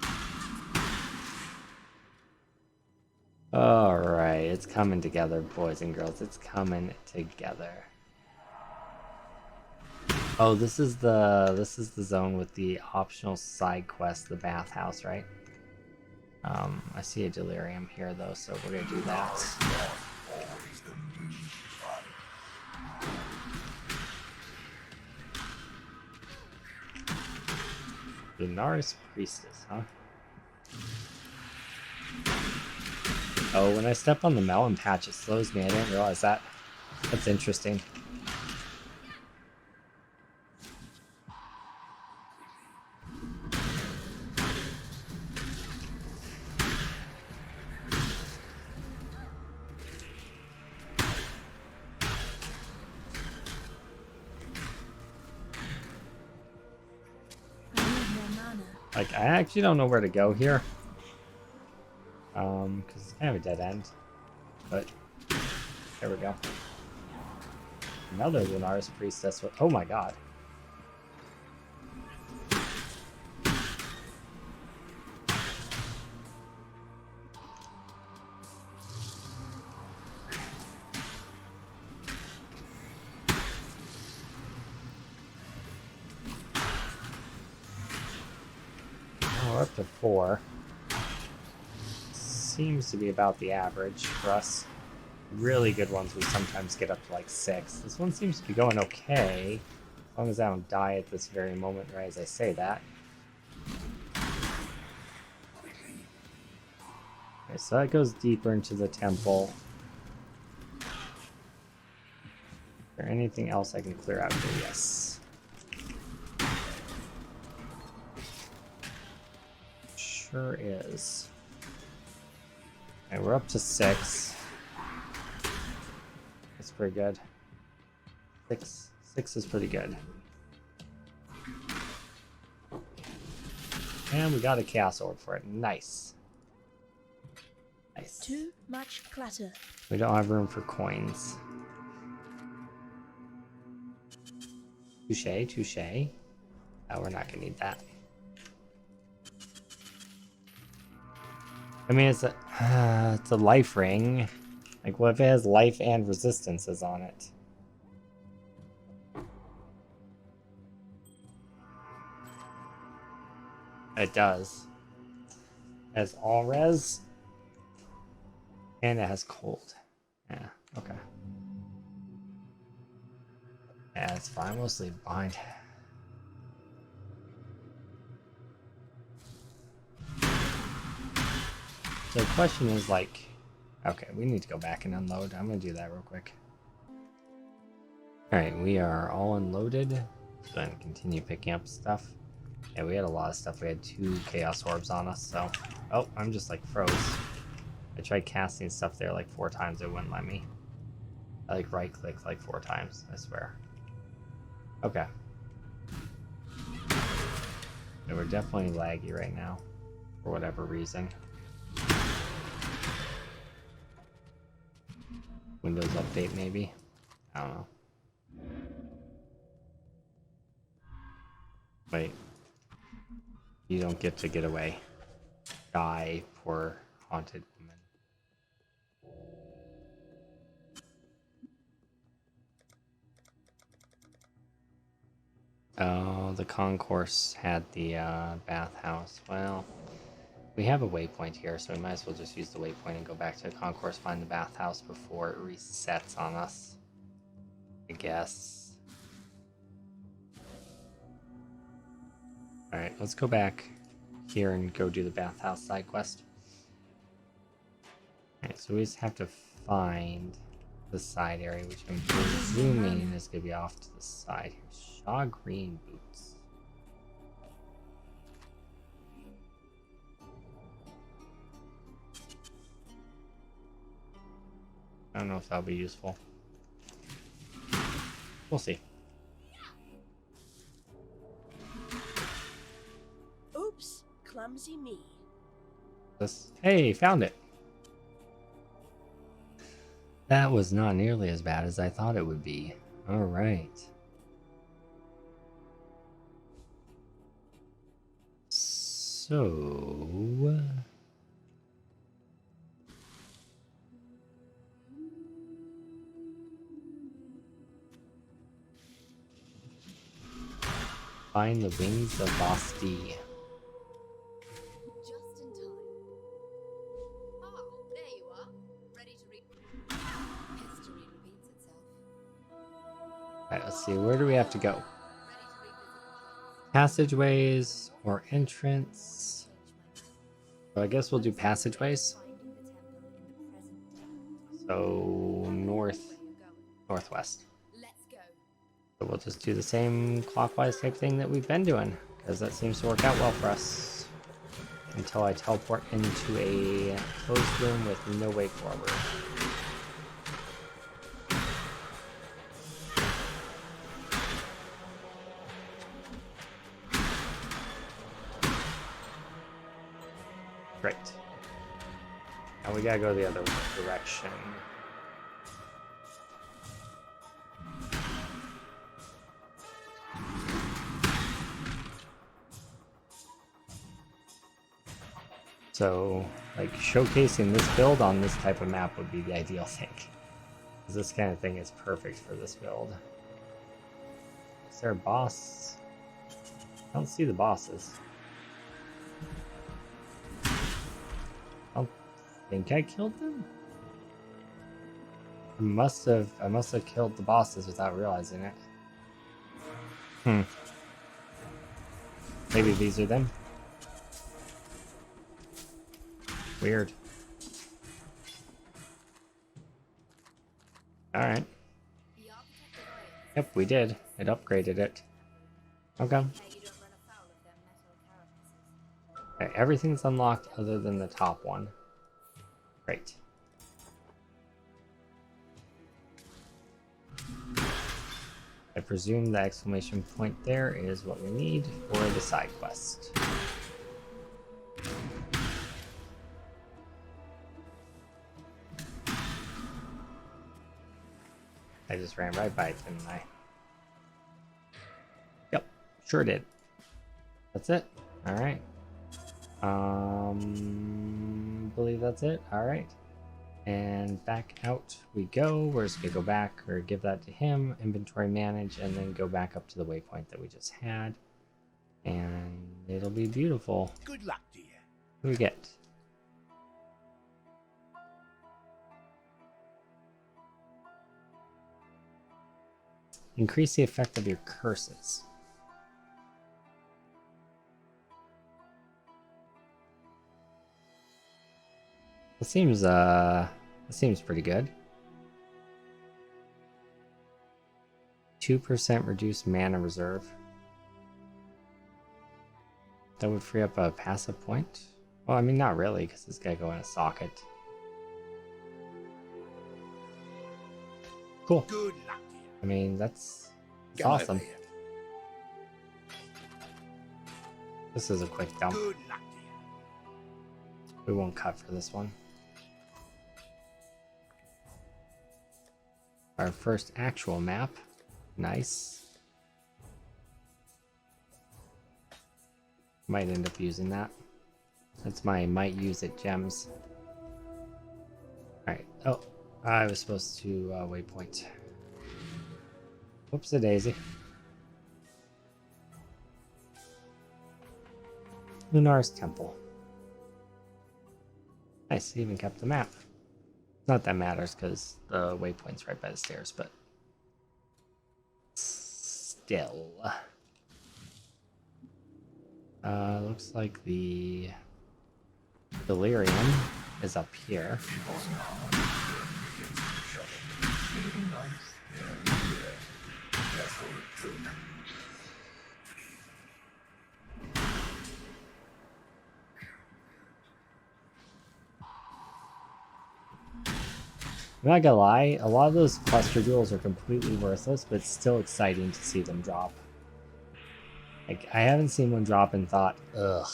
Alright, it's coming together, boys and girls. It's coming together. Oh, this is the zone with the optional side quest, the bathhouse, right? I see a delirium here though, so we're gonna do that. Lunaris Priestess, huh? Oh, when I step on the melon patch, it slows me. I didn't realize that. That's interesting. Like, I actually don't know where to go here. Because it's kind of a dead end. But, there we go. Another Lunaris Priestess with, oh my god. We're up to 4. Seems to be about the average for us. Really good ones we sometimes get up to like 6. This one seems to be going okay. As long as I don't die at this very moment right as I say that. Okay, so that goes deeper into the temple. Is there anything else I can clear out here? Yes. Sure is. Okay, we're up to 6. That's pretty good. 6 is pretty good. And we got a chaos orb for it. Nice. Nice. Too much clutter. We don't have room for coins. Touche, touche. Oh, we're not gonna need that. I mean, it's a life ring. Like, what if it has life and resistances on it? It does. It has all res. And it has cold. Yeah, okay. Yeah, it's fine. We'll sleep behind. So the question is like, okay, we need to go back and unload. I'm gonna do that real quick. Alright, we are all unloaded. So then continue picking up stuff. Yeah, we had a lot of stuff. We had 2 chaos orbs on us, so. Oh, I'm just like froze. I tried casting stuff there like 4 times, it wouldn't let me. I like right clicked like 4 times, I swear. Okay. Yeah, we're definitely laggy right now. For whatever reason. Windows update maybe? I don't know. Wait. You don't get to get away. Die, poor haunted woman. Oh, the concourse had the bathhouse. Well, we have a waypoint here, so we might as well just use the waypoint and go back to the concourse, find the bathhouse before it resets on us. I guess. Alright, let's go back here and go do the bathhouse side quest. Alright, so we just have to find the side area, which I'm presuming is going to be off to the side here. Shaw Green Boots. I don't know if that'll be useful. We'll see. Fancy me. Hey, found it. That was not nearly as bad as I thought it would be. All right. So... Find the wings of Basti. Just in time. Ah, there you are. Ready to read. History repeats itself. Alright, let's see. Where do we have to go? Ready to revisit. Passageways or entrance? So I guess we'll do passageways. Finding the temple in the present. So north, Where you're going. northwest. Let's go. So we'll just do the same clockwise type thing that we've been doing, because that seems to work out well for us. Until I teleport into a closed room with no way forward. Great. Now we gotta go the other direction. So, like, showcasing this build on this type of map would be the ideal thing. Because this kind of thing is perfect for this build. Is there a boss? I don't see the bosses. I don't think I killed them? I must have killed the bosses without realizing it. Maybe these are them. Weird. Alright. The architect of Oriath. Yep, we did. It upgraded it. Okay. Hey, you don't run afoul of their metal carapaces. Okay, everything's unlocked other than the top one. Great. I presume the exclamation point there is what we need for the side quest. I just ran right by it, didn't I? Yep, sure did. That's it. All right. Believe that's it. All right. And back out we go. We're just gonna go back or give that to him, inventory manage, and then go back up to the waypoint that we just had. And it'll be beautiful. Good luck to you. What do we get? Increase the effect of your curses. That seems pretty good. 2% reduced mana reserve. That would free up a passive point. Well, I mean, not really, because this guy go in a socket. Cool. Good luck to you. I mean, that's Come over awesome. here. This is a quick dump. Good luck to you. We won't cut for this one. Our first actual map. Nice. Might end up using that. That's my might use it gems. Alright. Oh, I was supposed to waypoint. Whoops a daisy. Lunar's Temple. Nice, even kept the map. Not that matters because the waypoint's right by the stairs, but still. Looks like the Delirium is up here. I'm not gonna lie, a lot of those cluster jewels are completely worthless, but it's still exciting to see them drop. Like, I haven't seen one drop and thought, ugh,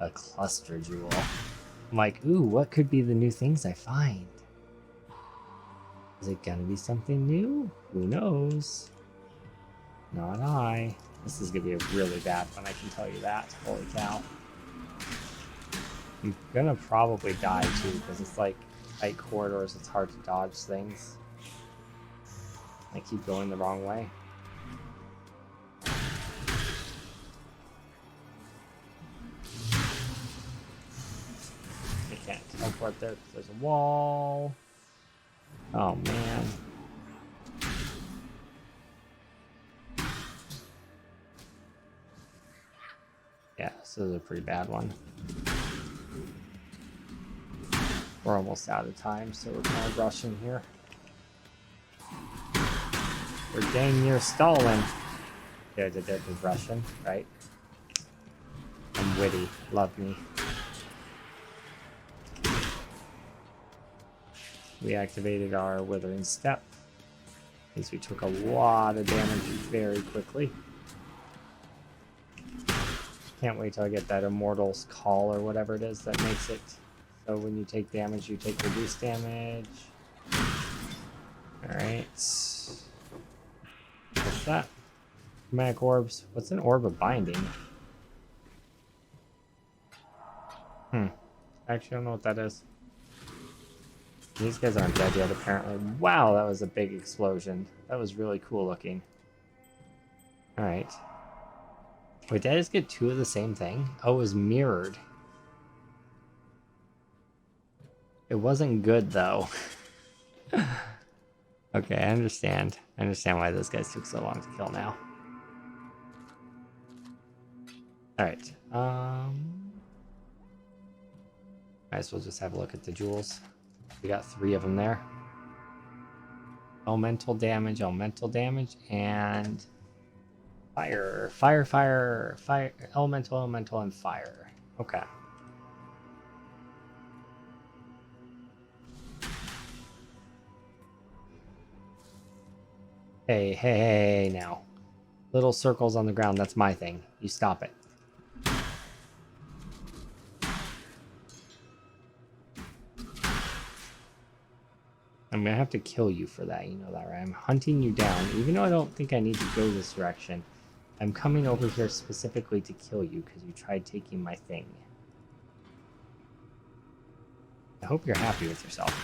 A cluster jewel. I'm like, ooh, what could be the new things I find? Is it gonna be something new? Who knows? Not I. This is gonna be a really bad one, I can tell you that. Holy cow. I'm gonna probably die too, because it's like tight corridors, it's hard to dodge things. I keep going the wrong way. I can't teleport there because there's a wall. Oh man. Yeah, this is a pretty bad one. We're almost out of time, so we're kind of rushing here. We're dang near stalling. Yeah, the Russian, right? I'm witty. Love me. We activated our Withering Step. Means we took a lot of damage very quickly. Can't wait till I get that Immortal's Call or whatever it is that makes it so when you take damage, you take reduced damage. Alright. What's that? Chromatic orbs. What's an orb of binding? Actually, I don't know what that is. These guys aren't dead yet, apparently. Wow, that was a big explosion. That was really cool looking. Alright. Wait, did I just get two of the same thing? Oh, it was mirrored. It wasn't good, though. Okay, I understand. I understand why those guys took so long to kill now. Alright. Might as well just have a look at the jewels. We got 3 of them there. Elemental damage, and fire. Fire, elemental, and fire. Okay. Hey, now. Little circles on the ground, that's my thing. You stop it. I'm gonna have to kill you for that, you know that, right? I'm hunting you down, even though I don't think I need to go this direction. I'm coming over here specifically to kill you because you tried taking my thing. I hope you're happy with yourself.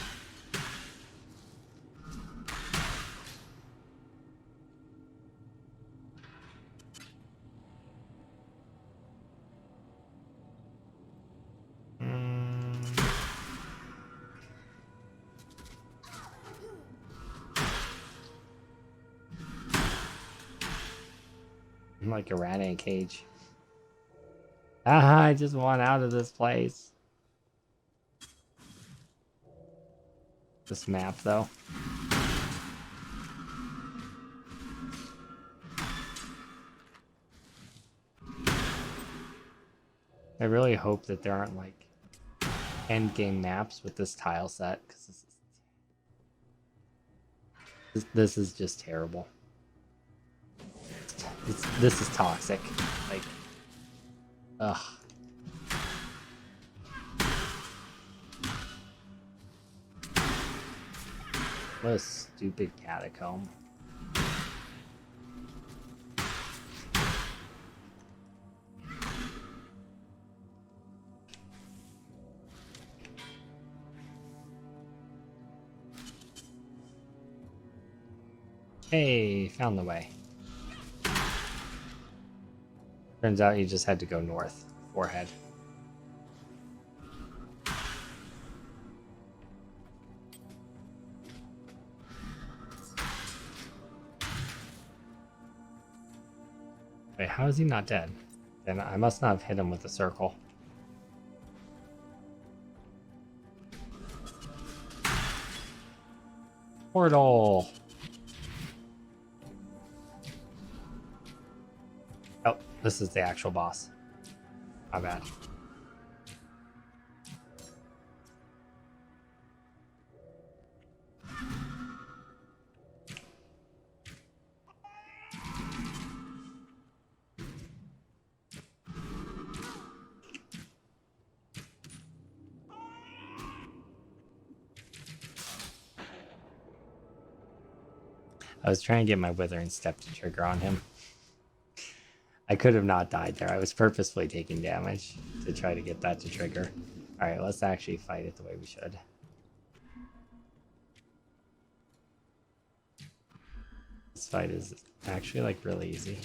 I'm like a rat in a cage. I just want out of this place. This map, though. I really hope that there aren't, like, endgame maps with this tile set, because this is just terrible. This is toxic. Like, ugh. What a stupid catacomb. Hey, found the way. Turns out you just had to go north. Forehead. Wait, how is he not dead? Then I must not have hit him with a circle. Portal! Oh, this is the actual boss. My bad. I was trying to get my Withering Step to trigger on him. I could have not died there. I was purposefully taking damage to try to get that to trigger. Alright, let's actually fight it the way we should. This fight is actually like really easy.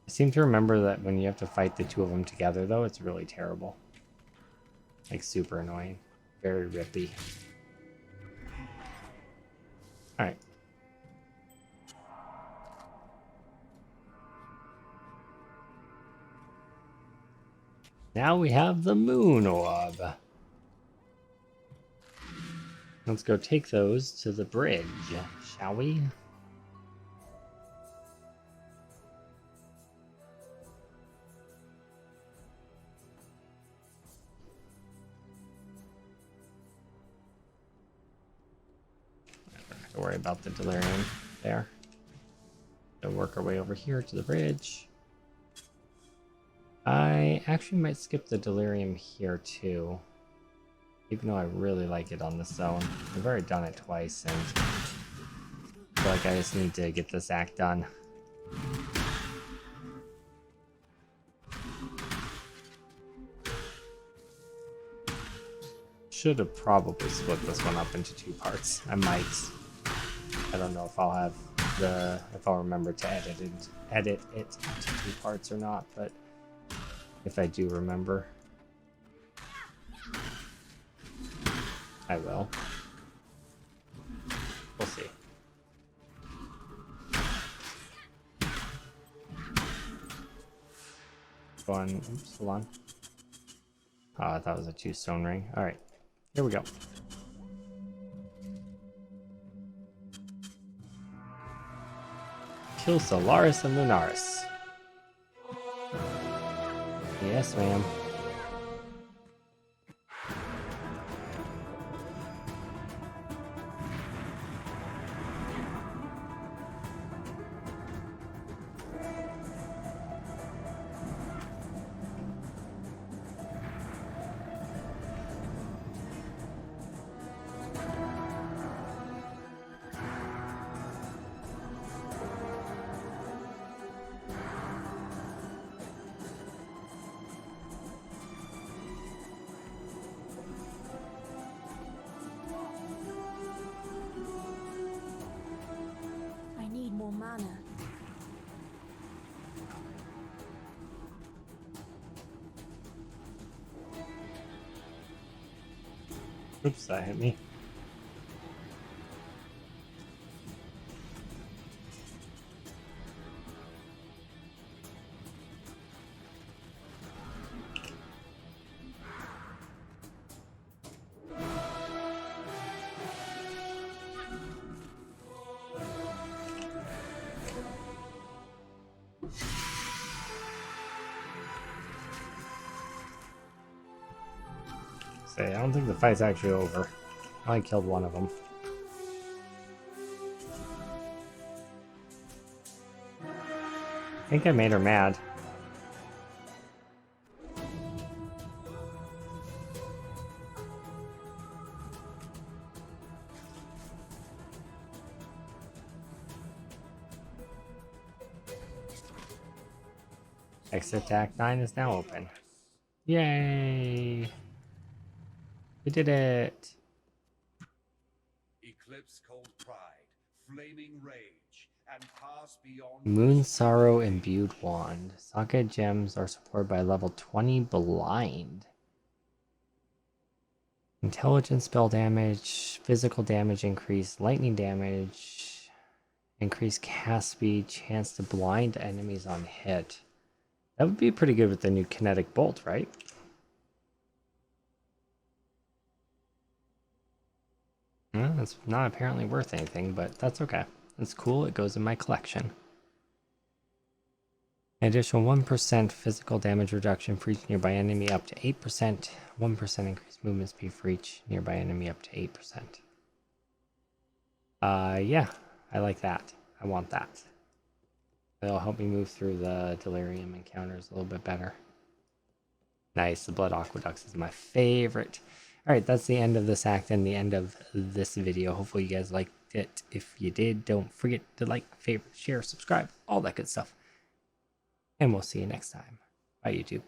I seem to remember that when you have to fight the two of them together though, it's really terrible. Like super annoying. Very rippy. Alright. Now we have the Moon Orb. Let's go take those to the bridge, shall we? Don't worry about the Delirium there. We'll work our way over here to the bridge. I actually might skip the Delirium here too. Even though I really like it on this zone. I've already done it twice and I feel like I just need to get this act done. Should have probably split this one up into 2 parts. I might. I don't know if I'll have if I'll remember to edit it into 2 parts or not, but if I do remember, I will. We'll see. Go on. Oops, hold on. Oh, I thought it was a 2 stone ring. Alright, here we go. Kill Solaris and Lunaris. Yes, ma'am. I need more mana. Oops, that hit me. I don't think the fight's actually over. I only killed one of them. I think I made her mad. Exit to Act 9 is now open. Yay! We did it! Eclipse cold pride, flaming rage, and pass beyond Moon Sorrow Imbued Wand. Socket gems are supported by level 20 blind. Intelligence spell damage, physical damage increase, lightning damage, increase cast speed, chance to blind enemies on hit. That would be pretty good with the new kinetic bolt, right? Well, that's not apparently worth anything, but that's okay. That's cool, it goes in my collection. An additional 1% physical damage reduction for each nearby enemy up to 8%. 1% increased movement speed for each nearby enemy up to 8%. Yeah, I like that. I want that. It'll help me move through the Delirium encounters a little bit better. Nice, the Blood Aqueducts is my favorite. Alright, that's the end of this act and the end of this video. Hopefully you guys liked it. If you did, don't forget to like, favorite, share, subscribe, all that good stuff. And we'll see you next time. Bye, YouTube.